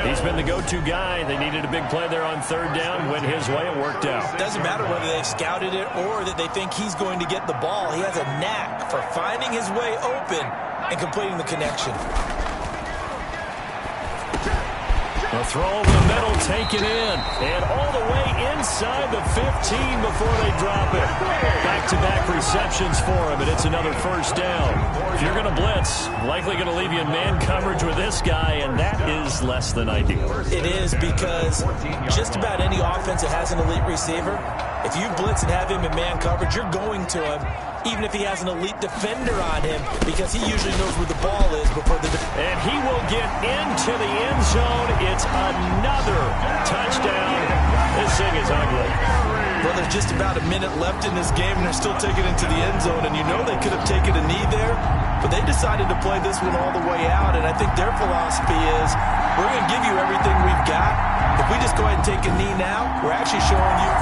He's been the go-to guy. They needed a big play there on third down. Went his way. It worked out. Doesn't matter whether they've scouted it or that they think he's going to get the ball. He has a knack for finding his way open and completing the connection. A throw over the middle, taken in, and all the way inside the 15 before they drop it. Back-to-back receptions for him, and it's another first down. If you're going to blitz, likely going to leave you in man coverage with this guy, and that is less than ideal. It is, because just about any offense that has an elite receiver, if you blitz and have him in man coverage, you're going to him, even if he has an elite defender on him, because he usually knows where the ball is before the... And he will get into the end zone. It's another touchdown. This thing is ugly. Well, there's just about a minute left in this game, and they're still taking it to the end zone, and you know they could have taken a knee there, but they decided to play this one all the way out, and I think their philosophy is, we're going to give you everything we've got. If we just go ahead and take a knee now, we're actually showing you...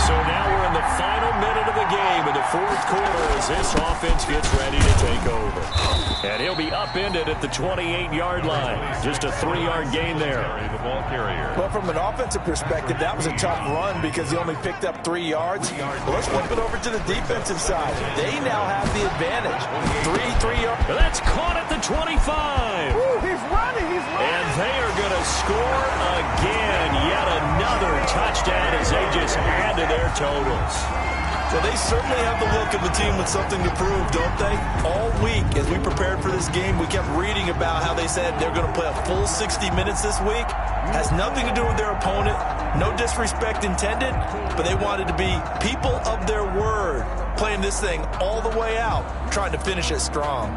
So now we're in the final minute of the game in the fourth quarter as this offense gets ready to take over. And he'll be upended at the 28-yard line. Just a 3-yard gain there. Well, from an offensive perspective, that was a tough run because he only picked up 3 yards. Well, let's flip it over to the defensive side. They now have the advantage. 3 yards. That's caught at the 25. Ooh, he's running. And they are going to score again. Yet another touchdown as they just add to their totals. Well, they certainly have the look of a team with something to prove, don't they? All week, as we prepared for this game, we kept reading about how they said they're going to play a full 60 minutes this week. Has nothing to do with their opponent. No disrespect intended, but they wanted to be people of their word, playing this thing all the way out, trying to finish it strong.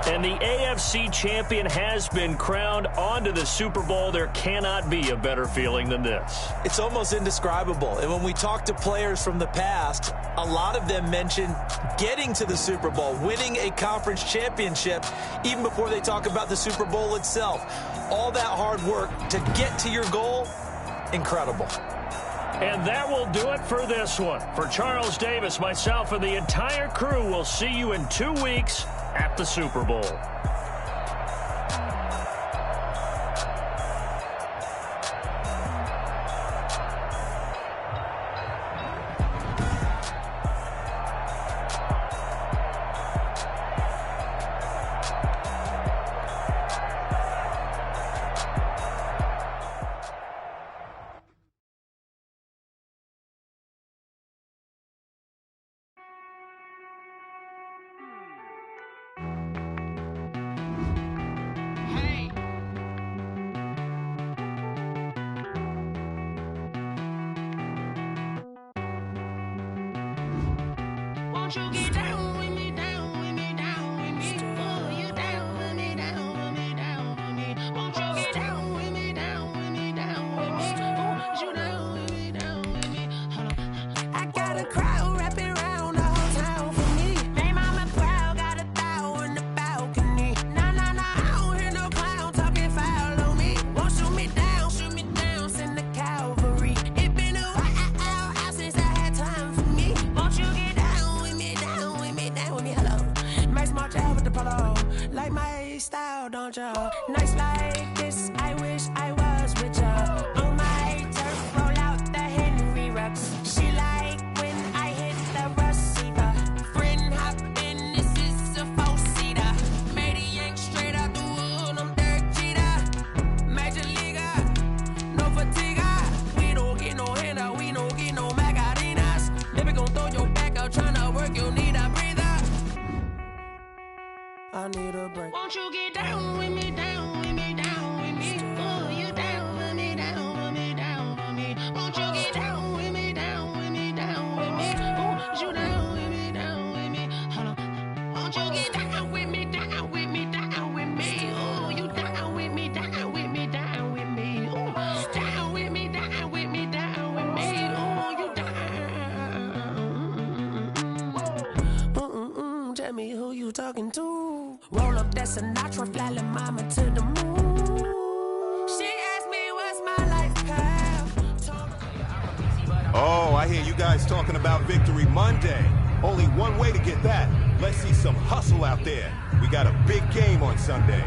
And the AFC champion has been crowned onto the Super Bowl. There cannot be a better feeling than this. It's almost indescribable. And when we talk to players from the past, a lot of them mention getting to the Super Bowl, winning a conference championship, even before they talk about the Super Bowl itself. All that hard work to get to your goal, incredible. And that will do it for this one. For Charles Davis, myself, and the entire crew, we'll see you in 2 weeks at the Super Bowl. Won't you get down with me, down with me, down with me? Oh, you down with me, down with me, down with me. Won't you get down with me, down with me, down with me? Oh, you down with me, down with me? Hold on. I got a crowd wrapping around the whole town for me. They mama crowd got a thou on the balcony. Nah, nah, nah, I don't hear no clown talking foul on me. Won't shoot me down, send the cavalry. It been a while since I had time for me. Won't you get down with me, down with me? I hear you guys talking about Victory Monday. Only one way to get that. Let's see some hustle out there. We got a big game on Sunday.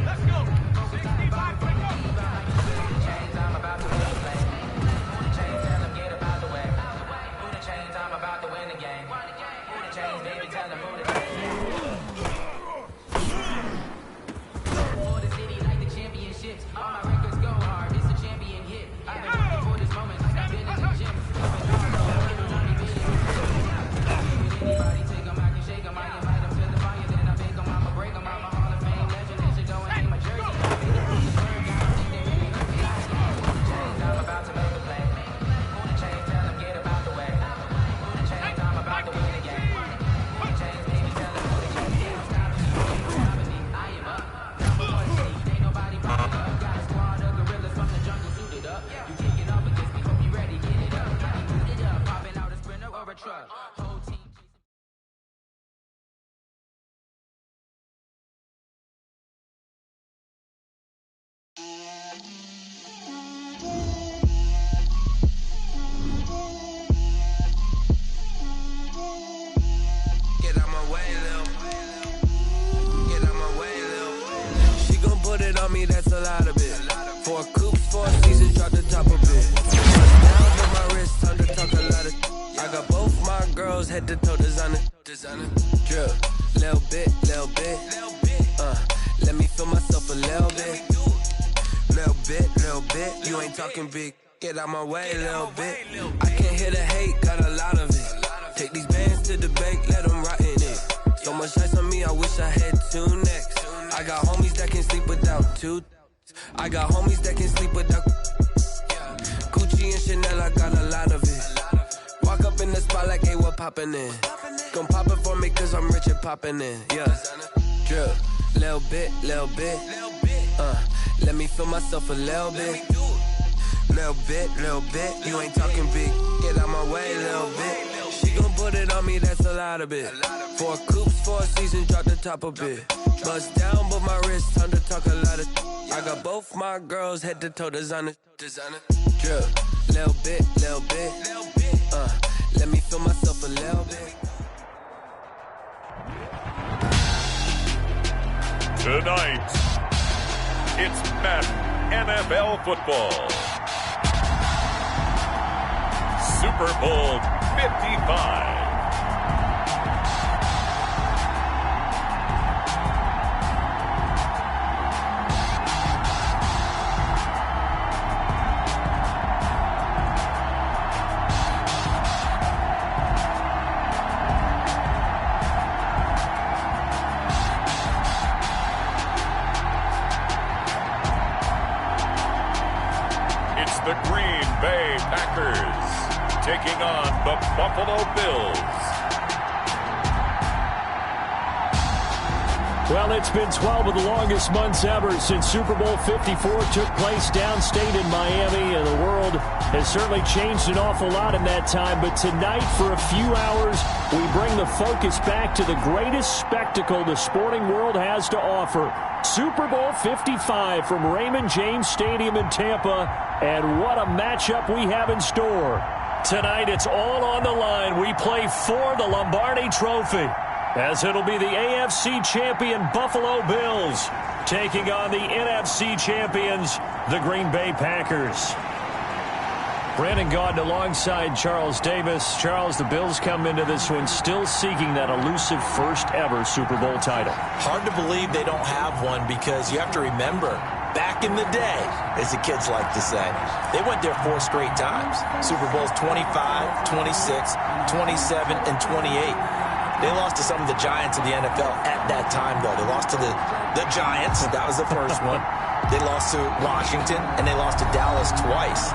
Let's go. 65, quick up. That's a lot of it. 4 coops, 4 seasons, drop the top of it. Down to my wrist, time to talk a lot of. I got both my girls head to toe designer. Drip, little bit. Let me feel myself a little bit. Little bit. You ain't talking big. Get out my way, little bit. I can't hear the hate, got a lot of it. Take these bands to the bank, let them rot in it. So much ice on me, I wish I had 2 necks. I got homies that can sleep without 2. I got homies that can sleep without Gucci and Chanel, I got a lot of it. Walk up in the spot like, hey, what poppin' in? Gon' pop it for me cause I'm rich and poppin' in. Yeah, drip, little bit. Let me feel myself a little bit. Little bit. You ain't talking big. Get out my way, little bit. She gon' put it on me, that's a lot of it. 4 coops, 4 seasons, drop the top of it. Bust down, but my wrist, time to talk a lot of. I got both my girls head to toe designer. Drip, little bit. Let me feel myself a little bit. Tonight, it's Madden NFL football. Super Bowl 55. The Green Bay Packers taking on the Buffalo Bills. Well, it's been 12 of the longest months ever since Super Bowl 54 took place downstate in Miami, and the world has certainly changed an awful lot in that time. But tonight, for a few hours, we bring the focus back to the greatest spectacle the sporting world has to offer. Super Bowl 55 from Raymond James Stadium in Tampa, and what a matchup we have in store. Tonight, it's all on the line. We play for the Lombardi Trophy, as it'll be the AFC champion Buffalo Bills taking on the NFC champions, the Green Bay Packers. Brandon Gaudin alongside Charles Davis. Charles, the Bills come into this one still seeking that elusive first-ever Super Bowl title. Hard to believe they don't have one, because you have to remember, back in the day, as the kids like to say, they went there 4 straight times. Super Bowls 25, 26, 27, and 28. They lost to some of the giants of the NFL at that time, though. They lost to the Giants. That was the first one. They lost to Washington, and they lost to Dallas twice.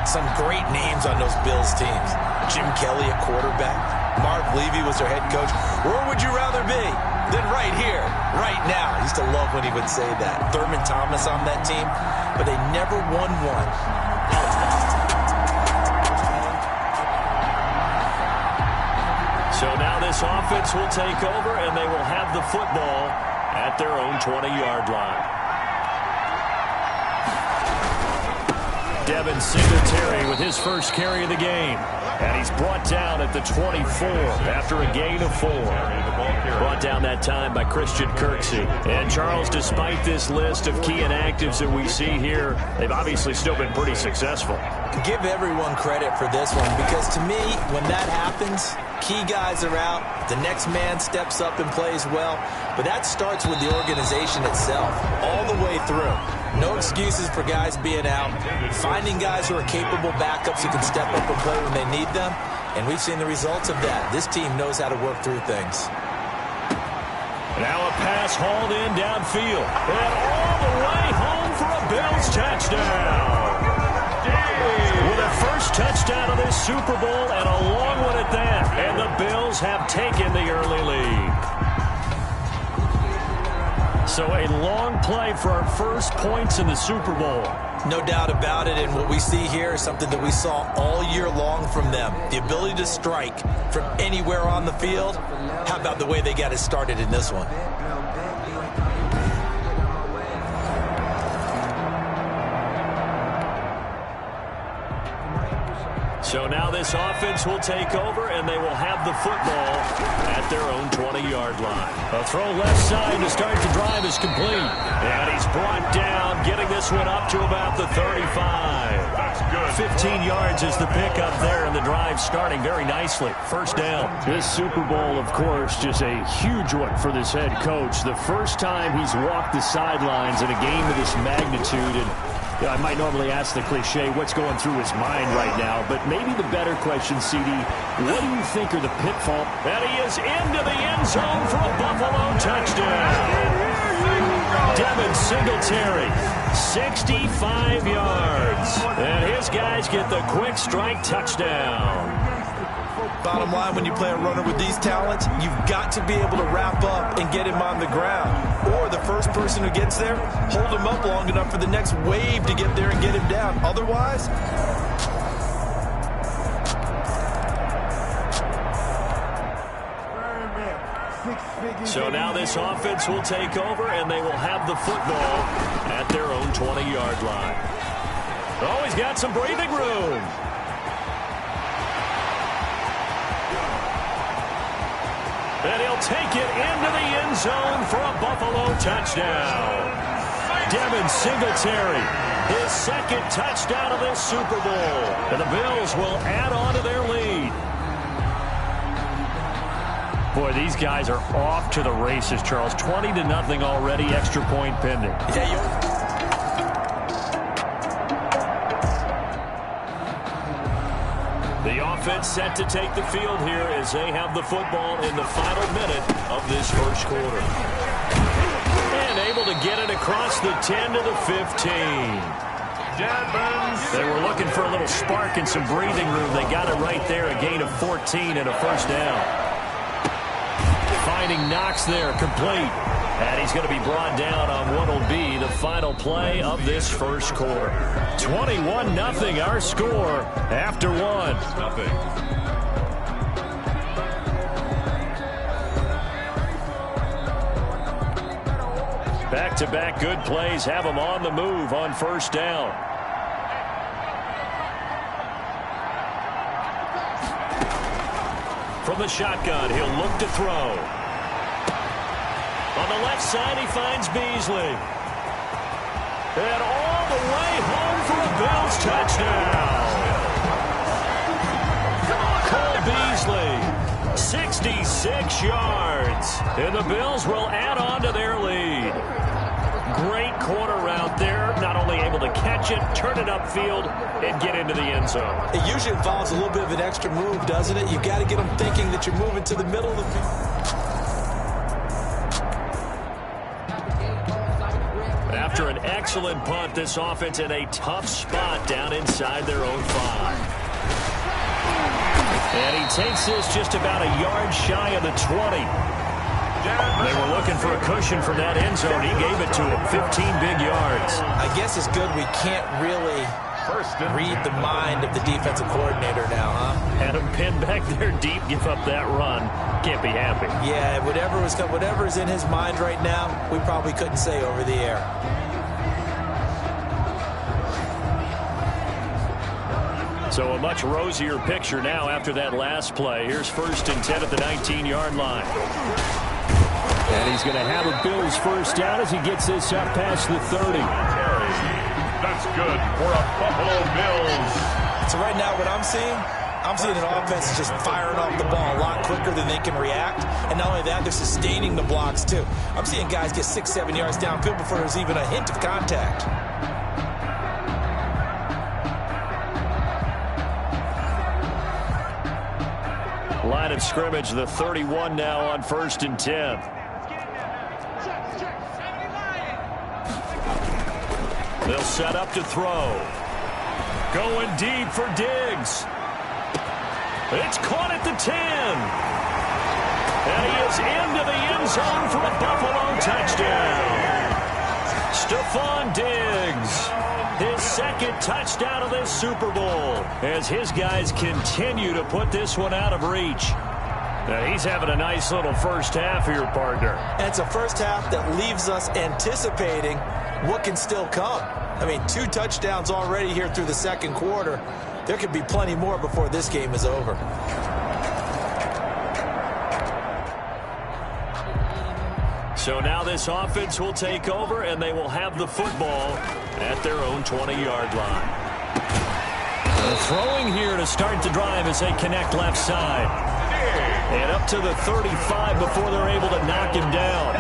Some great names on those Bills teams. Jim Kelly, a quarterback. Mark Levy was their head coach. Where would you rather be than right here, right now? I used to love when he would say that. Thurman Thomas on that team, but they never won one. So now this offense will take over, and they will have the football at their own 20-yard line. Devin Singletary with his first carry of the game. And he's brought down at the 24 after a gain of 4. Brought down that time by Christian Kirksey. And Charles, despite this list of key inactives that we see here, they've obviously still been pretty successful. Give everyone credit for this one, because to me, when that happens, key guys are out, the next man steps up and plays well, but that starts with the organization itself, all the way through. No excuses for guys being out, finding guys who are capable backups who can step up and play when they need them, and we've seen the results of that. This team knows how to work through things. Now a pass hauled in downfield, and all the way home for a Bills touchdown. With a first touchdown of this Super Bowl and a long one at that, and the Bills have taken the early lead. So a long play for our first points in the Super Bowl. No doubt about it, and what we see here is something that we saw all year long from them. The ability to strike from anywhere on the field. How about the way they got it started in this one? So now this offense will take over, and they will have the football at their own 20-yard line. A throw left side to start the drive is complete. And he's brought down, getting this one up to about the 35. That's good. 15 yards is the pickup there, and the drive starting very nicely. First down. This Super Bowl, of course, just a huge one for this head coach. The first time he's walked the sidelines in a game of this magnitude, and I might normally ask the cliche, what's going through his mind right now, but maybe the better question, CD, what do you think are the pitfalls? And he is into the end zone for a Buffalo touchdown. Devin Singletary, 65 yards. And his guys get the quick strike touchdown. Bottom line, when you play a runner with these talents, you've got to be able to wrap up and get him on the ground. Or the first person who gets there, hold him up long enough for the next wave to get there and get him down. Otherwise, so now this offense will take over, and they will have the football at their own 20-yard line. Oh, he's got some breathing room. And he'll take it into the end zone for a Buffalo touchdown. Devin Singletary, his second touchdown of this Super Bowl. And the Bills will add on to their lead. Boy, these guys are off to the races, Charles. 20-0 already, extra point pending. The offense set to take the field here as they have the football in the final minute of this first quarter. And able to get it across the 10 to the 15. They were looking for a little spark and some breathing room. They got it right there, a gain of 14 and a first down. Finding Knox there, complete. And he's going to be brought down on what will be the final play of this first quarter. 21-0 our score after one. Back-to-back good plays have him on the move on first down. From the shotgun, he'll look to throw. On the left side, he finds Beasley. And all the way home for a Bills touchdown. Cole Beasley, 66 yards. And the Bills will add on to their lead. Great corner route there. Not only able to catch it, turn it upfield, and get into the end zone. It usually involves a little bit of an extra move, doesn't it? You've got to get them thinking that you're moving to the middle of the field. After an excellent punt, this offense in a tough spot down inside their own 5. And he takes this just about a yard shy of the 20. They were looking for a cushion from that end zone. He gave it to him, 15 big yards. I guess it's good we can't really read the mind of the defensive coordinator now, huh? Had him pinned back there deep, give up that run. Can't be happy. Yeah, whatever is in his mind right now, we probably couldn't say over the air. So a much rosier picture now after that last play. Here's 1st and 10 at the 19-yard line. And he's going to have a Bills first down as he gets this up past the 30. That's good for a Buffalo Bills. So right now what I'm seeing an offense that's just firing off the ball a lot quicker than they can react. And not only that, they're sustaining the blocks too. I'm seeing guys get 6-7 yards downfield before there's even a hint of contact. Line of scrimmage, the 31 now on 1st and 10. They'll set up to throw. Going deep for Diggs. It's caught at the 10. And he is into the end zone for a Buffalo touchdown. Stephon Diggs, his 2nd touchdown of this Super Bowl, as his guys continue to put this one out of reach. Now he's having a nice little first half here, partner. And it's a first half that leaves us anticipating what can still come. I mean, 2 touchdowns already here through the 2nd quarter. There could be plenty more before this game is over. So now this offense will take over, and they will have the football at their own 20-yard line. Throwing here to start the drive as they connect left side. And up to the 35 before they're able to knock him down.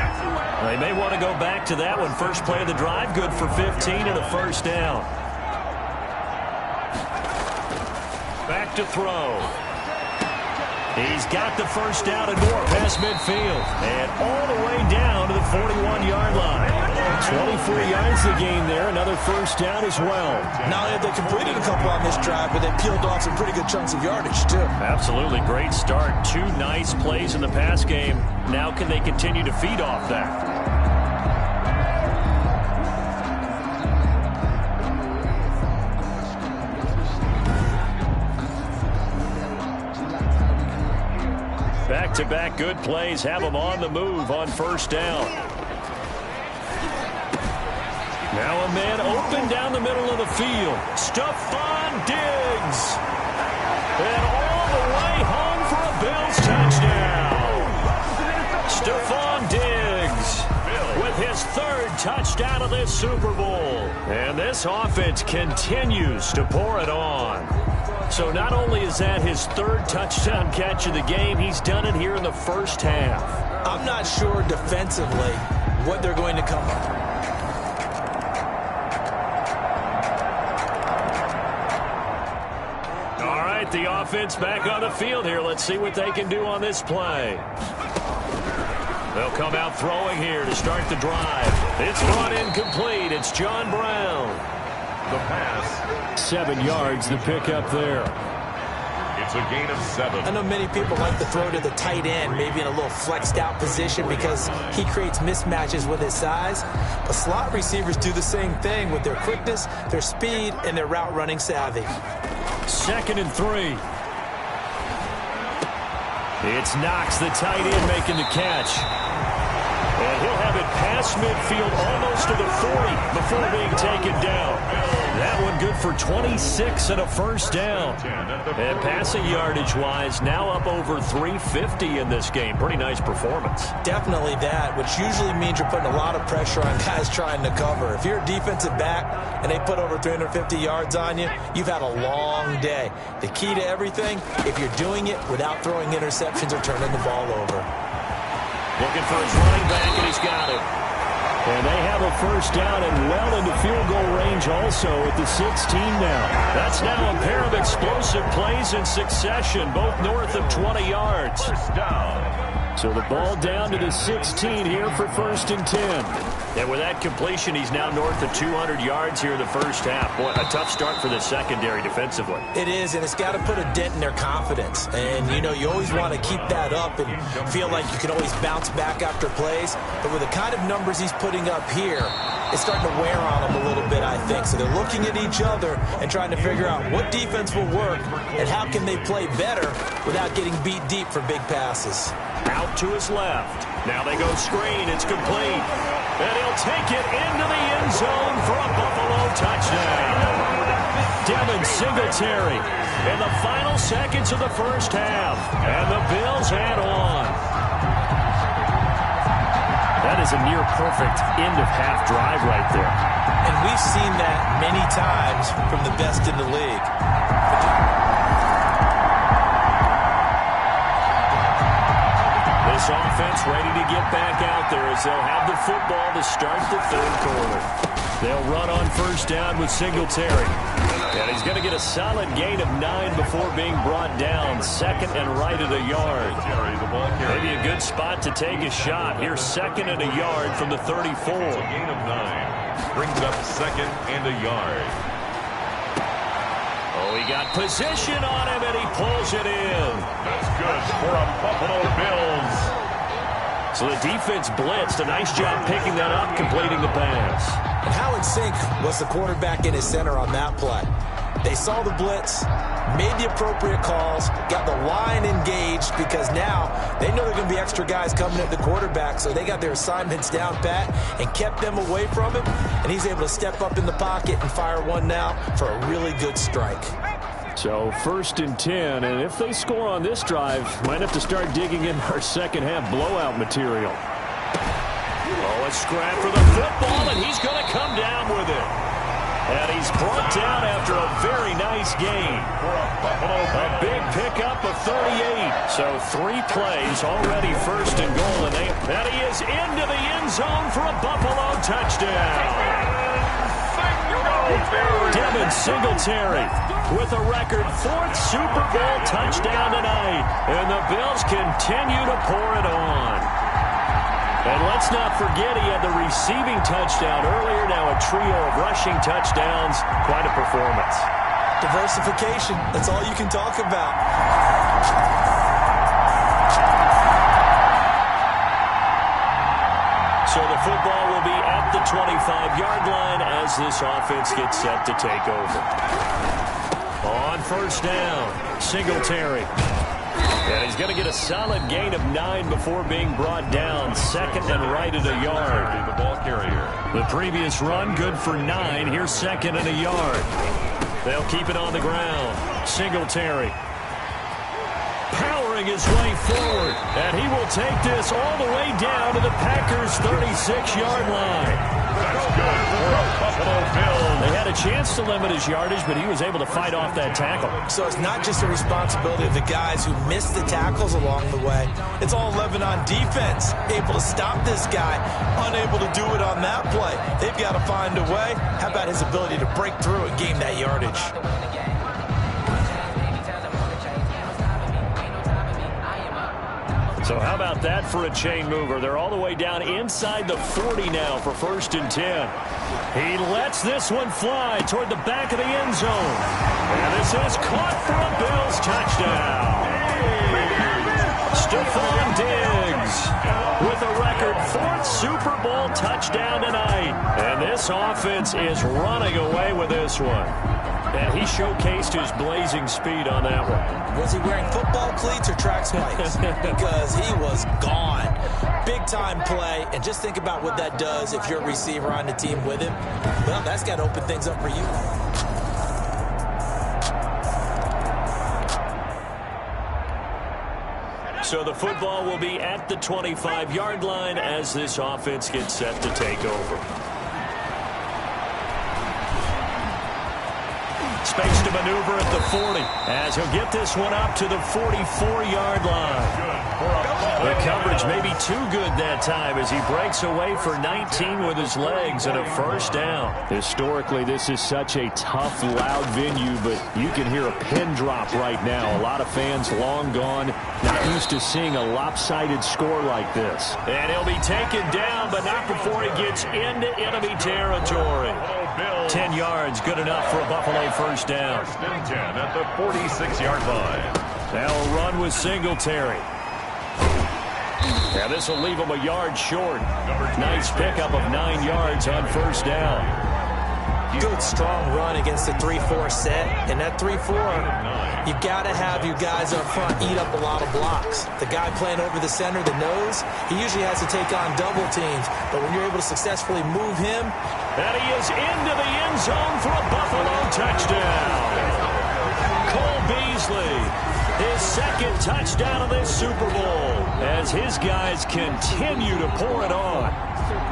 They may want to go back to that one. First play of the drive, good for 15 and a first down. Back to throw. He's got the first down and more past midfield. And all the way down to the 41-yard line. 24 yards the game there. Another first down as well. Not only have they completed a couple on this drive, but they peeled off some pretty good chunks of yardage, too. Absolutely. Great start. 2 nice plays in the pass game. Now can they continue to feed off that? Back-to-back good plays have them on the move on first down. Now a man open down the middle of the field. Stephon Diggs. And all the way home for a Bills touchdown. Stephon Diggs with his 3rd touchdown of this Super Bowl. And this offense continues to pour it on. So not only is that his 3rd touchdown catch of the game, he's done it here in the first half. I'm not sure defensively what they're going to come up. All right, the offense back on the field here. Let's see what they can do on this play. They'll come out throwing here to start the drive. It's brought incomplete. It's John Brown. The pass. 7 yards, the pickup there. It's a gain of 7. I know many people like to throw to the tight end, maybe in a little flexed out position because he creates mismatches with his size. But slot receivers do the same thing with their quickness, their speed, and their route running savvy. 2nd and 3. It's Knox, the tight end, making the catch. And he'll have it past midfield almost to the 40 before being taken down. That one good for 26 and a first down. And passing yardage-wise, now up over 350 in this game. Pretty nice performance. Definitely that, which usually means you're putting a lot of pressure on guys trying to cover. If you're a defensive back and they put over 350 yards on you, you've had a long day. The key to everything, if you're doing it without throwing interceptions or turning the ball over. Looking for his running back, and he's got it. And they have a first down and well into field goal range also at the 16 now. That's now a pair of explosive plays in succession, both north of 20 yards. First down. So the ball down to the 16 here for 1st and 10. And with that completion, he's now north of 200 yards here in the first half. Boy, a tough start for the secondary defensively. It is, and it's got to put a dent in their confidence. And, you know, you always want to keep that up and feel like you can always bounce back after plays. But with the kind of numbers he's putting up here, it's starting to wear on them a little bit, I think. So they're looking at each other and trying to figure out what defense will work and how can they play better without getting beat deep for big passes. Out to his left. Now they go screen. It's complete. And he'll take it into the end zone for a Buffalo touchdown. Devin Singletary in the final seconds of the first half. And the Bills head on. That is a near-perfect end-of-half drive right there. And we've seen that many times from the best in the league. This offense ready to get back out there as they'll have the football to start the third quarter. They'll run on first down with Singletary. And he's going to get a solid gain of 9 before being brought down. Second and right at a yard. Maybe a good spot to take a shot. Here's second and a yard from the 34. Gain of 9. Brings up second and a yard. Oh, he got position on him, and he pulls it in. That's good for a Buffalo Bills. So the defense blitzed. A nice job picking that up, completing the pass. And how in sync was the quarterback in his center on that play? They saw the blitz, made the appropriate calls, got the line engaged because now they know there are going to be extra guys coming at the quarterback, so they got their assignments down pat and kept them away from him, and he's able to step up in the pocket and fire one now for a really good strike. So first and 10, and if they score on this drive, might have to start digging in our second half blowout material. Oh, a scrap for the football, and he's going to come down with it. And he's brought down after a very nice gain. A big pickup of 38. So 3 plays already first and goal, and he is into the end zone for a Buffalo touchdown. Devin Singletary with a record 4th Super Bowl touchdown tonight. And the Bills continue to pour it on. And let's not forget he had the receiving touchdown earlier. Now a trio of rushing touchdowns. Quite a performance. Diversification. That's all you can talk about. So the football will be at the 25-yard line as this offense gets set to take over. On first down, Singletary. And he's going to get a solid gain of 9 before being brought down. Second and right at a yard. The ball carrier. The previous run good for 9. Here's second and a yard. They'll keep it on the ground. Singletary powering his way forward. And he will take this all the way down to the Packers' 36-yard line. That's good for a Buffalo Bills. They had a chance to limit his yardage, but he was able to fight off that tackle. So it's not just a responsibility of the guys who missed the tackles along the way. It's all 11 on defense. Able to stop this guy, unable to do it on that play. They've got to find a way. How about his ability to break through and gain that yardage? So how about that for a chain mover? They're all the way down inside the 40 now for first and 10. He lets this one fly toward the back of the end zone. And this is caught for a Bills touchdown. Stephon Diggs with a record 4th Super Bowl touchdown tonight. And this offense is running away with this one. And he showcased his blazing speed on that one. Was he wearing football cleats or track spikes? Because he was gone. Big-time play. And just think about what that does if you're a receiver on the team with him. Well, that's got to open things up for you. So the football will be at the 25-yard line as this offense gets set to take over. Space to maneuver at the 40 as he'll get this one up to the 44-yard line. The coverage may be too good that time as he breaks away for 19 with his legs and a first down. Historically, this is such a tough, loud venue, but you can hear a pin drop right now. A lot of fans long gone, not used to seeing a lopsided score like this. And he'll be taken down, but not before he gets into enemy territory. 10 yards, good enough for a Buffalo first down. First and 10 at the 46-yard line. Now a run with Singletary. Now this will leave him a yard short. Nice pickup of 9 yards on first down. Good, strong run against the 3-4 set. And that 3-4, you got to have your guys up front eat up a lot of blocks. The guy playing over the center, the nose, he usually has to take on double teams. But when you're able to successfully move him. And he is into the end zone for a Buffalo touchdown. Cole Beasley, his second touchdown of this Super Bowl, as his guys continue to pour it on.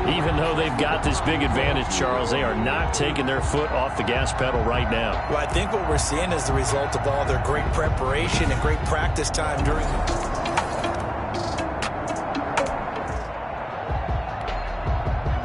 Even though they've got this big advantage, Charles, they are not taking their foot off the gas pedal right now. Well, I think what we're seeing is the result of all their great preparation and great practice time during.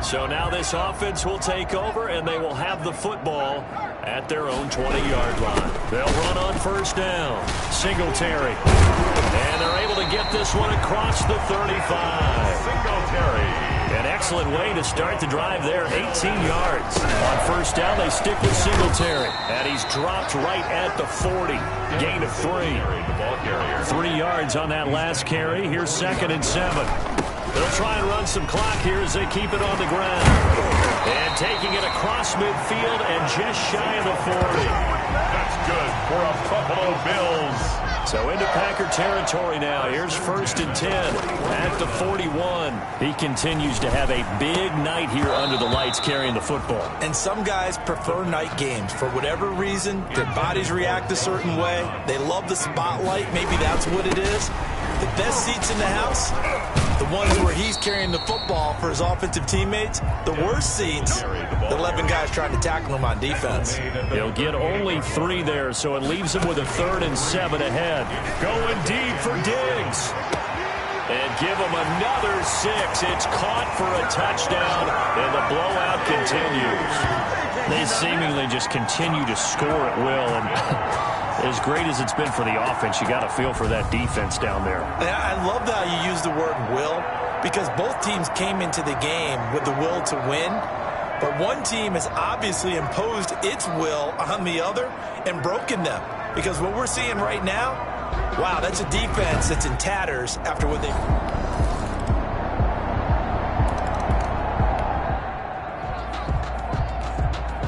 So now this offense will take over, and they will have the football at their own 20-yard line. They'll run on first down. Singletary. And they're able to get this one across the 35. Singletary. An excellent way to start the drive there, 18 yards. On first down, they stick with Singletary. And he's dropped right at the 40. Gain of 3. 3 yards on that last carry. Here's 2nd and 7. They'll try and run some clock here as they keep it on the ground. And taking it across midfield and just shy of the 40. That's good for a Buffalo Bills. So into Packer territory now. Here's 1st and 10 at the 41. He continues to have a big night here under the lights carrying the football. And some guys prefer night games. For whatever reason, their bodies react a certain way. They love the spotlight. Maybe that's what it is. The best seats in the house, the ones where he's carrying the football for his offensive teammates. The worst seats, the 11 guys trying to tackle him on defense. He'll get only 3 there, so it leaves him with a 3rd and 7 ahead. Going deep for Diggs. And give him another 6. It's caught for a touchdown, and the blowout continues. They seemingly just continue to score at will, and as great as it's been for the offense, you got to feel for that defense down there. I love how you use the word will, because both teams came into the game with the will to win, but one team has obviously imposed its will on the other and broken them. Because what we're seeing right now, wow, that's a defense that's in tatters after what they...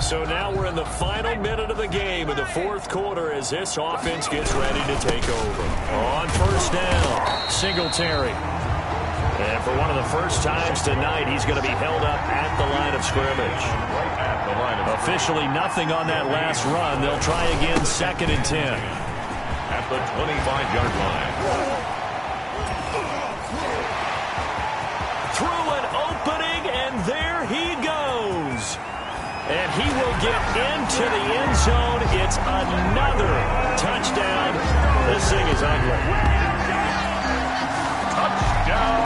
So now we're in the final minute of the game in the 4th quarter as this offense gets ready to take over. On first down, Singletary. And for one of the first times tonight, he's going to be held up at the line of scrimmage. Officially nothing on that last run. They'll try again, 2nd and 10. At the 25-yard line. Through an opening, and there he goes. And he will get into the end zone. It's another touchdown. This thing is ugly. Touchdown.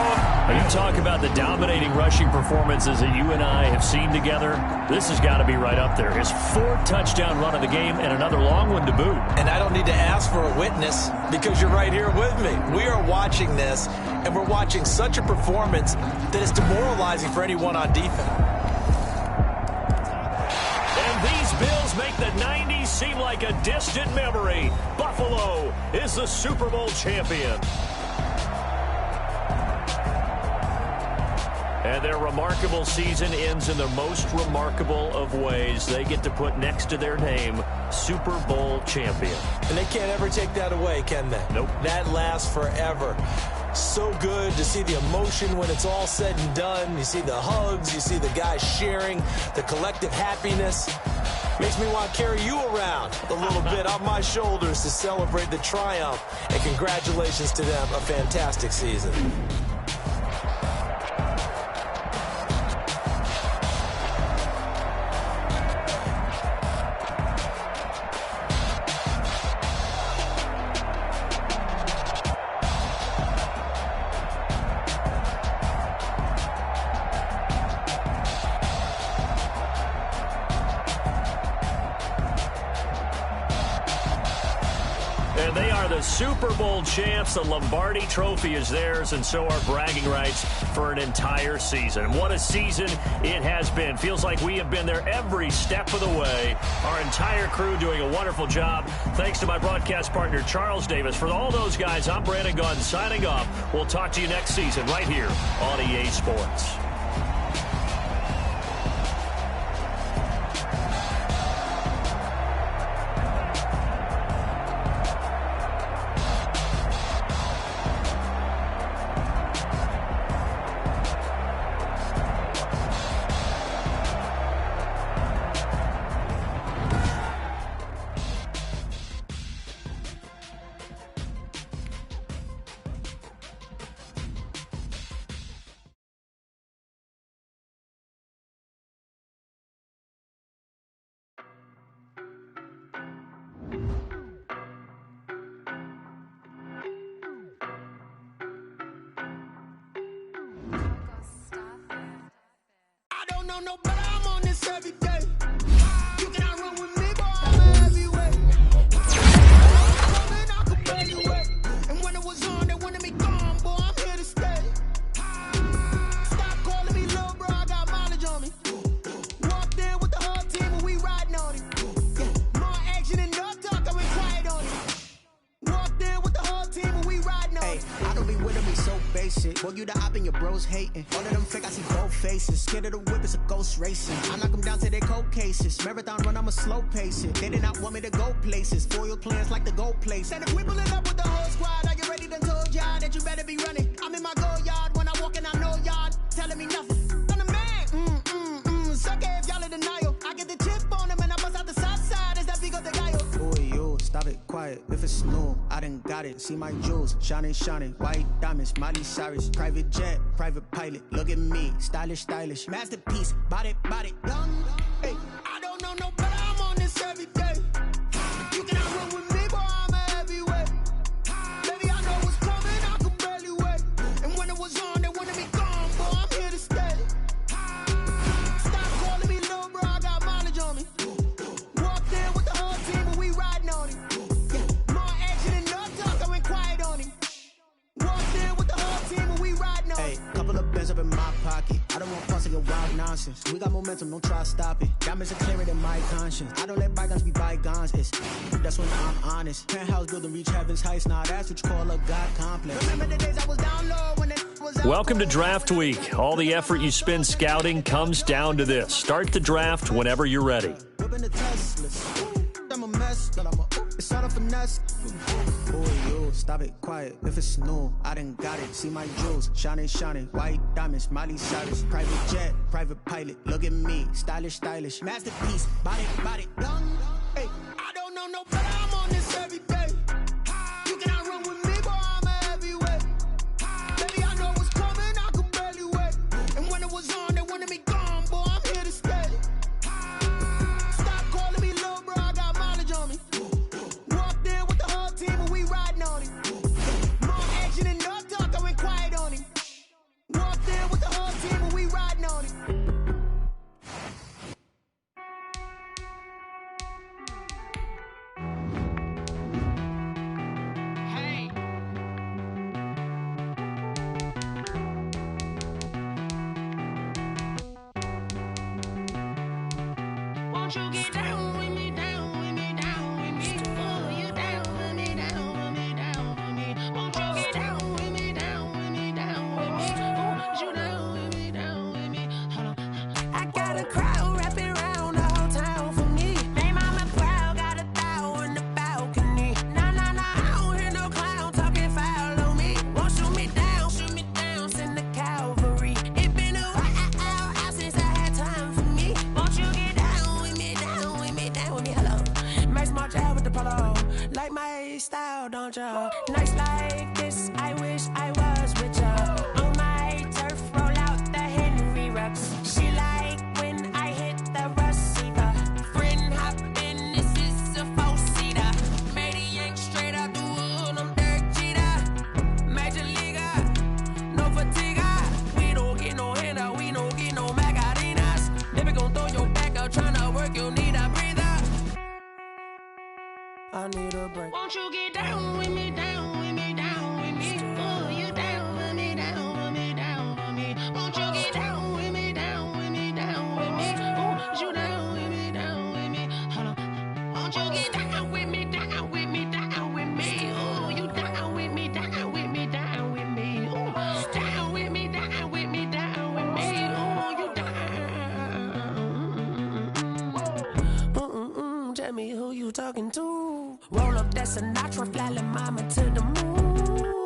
You talk about the dominating rushing performances that you and I have seen together. This has got to be right up there. His 4th touchdown run of the game and another long one to boot. And I don't need to ask for a witness because you're right here with me. We are watching this, and we're watching such a performance that it's demoralizing for anyone on defense. These Bills make the 90s seem like a distant memory. Buffalo is the Super Bowl champion. And their remarkable season ends in the most remarkable of ways. They get to put next to their name, Super Bowl champion. And they can't ever take that away, can they? Nope. That lasts forever. So good to see the emotion when it's all said and done. You see the hugs, you see the guys sharing, the collective happiness. Makes me want to carry you around a little bit on my shoulders to celebrate the triumph. And congratulations to them, a fantastic season. And they are the Super Bowl champs. The Lombardi Trophy is theirs, and so are bragging rights for an entire season. What a season it has been. Feels like we have been there every step of the way. Our entire crew doing a wonderful job. Thanks to my broadcast partner, Charles Davis. For all those guys, I'm Brandon Gaudin signing off. We'll talk to you next season right here on EA Sports. know no better, I'm on this every day. You cannot run with me, boy, I'm a heavyweight. I could barely wait. And when it was on, they wanted me gone, boy, I'm here to stay. Stop calling me little bro, I got mileage on me. Walked in with the whole team and we riding on it. Yeah, more action and no talk, I went quiet on it. Walked in with the whole team and we riding on it. I don't be with them, be so basic. Boy, you the op and your bros hating. All of them fake, I see both faces. Scared of the whip, it's a ghost racing. I knock them down to their cold cases. Marathon run, I'ma slow pace it. They did not want me to go places. Foil plans like the gold place. And if we pulling up with the whole squad, are you ready to told y'all that you better be running? I'm in my go yard when I walk in, I know y'all telling me nothing. I'm the man. Suck it if y'all in denial. I get the chip on them and I bust out the south side. Is that big of the guy? Boy, you stop it, quiet. If it's new, I done got it. See my jewels, shining, white diamonds, Miley Cyrus, private jet, private pilot. Look at me, stylish, masterpiece, body, young. Hey, I don't know no better, I'm on this every day. You cannot run with me, boy, I'm a heavyweight. Baby, I know what's coming, I could barely wait. And when it was on, they wanted me gone, boy, I'm here to stay. Stop calling me little bro, I got mileage on me. Walked in with the whole team and we riding on it. Yeah, more action and no talk, I went quiet on it. Walked in with the whole team and we riding on it. Hey, couple of bands up in my pocket. I don't want fuss or wild nonsense. We got momentum, don't try to stop it. Diamonds are clearer than my conscience. I don't let bygones be bygones. That's when I'm honest. Penthouse building reach heaven's heights. Now that's what you call a God complex. Remember the days I was down low when it was out. Welcome to Draft Week. All the effort you spend scouting comes down to this. Start the draft whenever you're ready. Whipping the Teslas. I'm a mess, but it's all a finesse. Boy, you stop it, quiet. If it's new, I done got it. See my jewels, shining, white diamonds, Miley Cyrus, private jet, private pilot. Look at me, stylish, masterpiece, body, young. Hey, I don't know no better, I'm on this every day. You cannot run with me, boy, I'm a heavyweight. Baby, I know what's coming, I could barely wait. And when it was on, they wanted me gone, boy, I'm here to stay. Stop calling me little bro, I got mileage on me. Walked in with the whole team and we riding on it. More action and no talk, I went quiet on it. Walked in with the whole team and we riding on it. Won't you get down with me, down with me, down with me? Oh, you down with me, down with me, down with me. Won't you get down with me, down with me, down with me? Oh, you down with me, down with me? Hold on. I got a crowd wrapping around the whole town for me. They mama proud, got a thou in the balcony. Nah, I don't hear no clown talking foul on me. Won't shoot me down, send the cavalry. It been a while since I had time for me. Won't you get down with me, down with me, down with me? Hello. Max March out with the polo. Like my style, don't ya? Nights like this, I wish I was with ya. On my turf, roll out the Henry Rux. She like when I hit the receiver. Friend hop in, this is a four-seater. Matey yank straight out the wood, I'm Derek Jeter. Major leaguer, no fatigue. We don't get no handout, we don't get no Macarinas. Never gon' throw your back out, tryna work, you need a breather. I need a break. Won't you get down with me, down with me, down with me? Oh, you down with me, down with me, down with me? Won't you get down with me, down with me, down with me? Oh, you down with me, down with me? Hold on. Won't you get down with me, down with me, down with me? Oh, you down with me, down with me, down with me? Oh, down with me, down with me, down with me? Oh, you down. Tell me who you talking to. Roll up that Sinatra, fly la mama to the moon.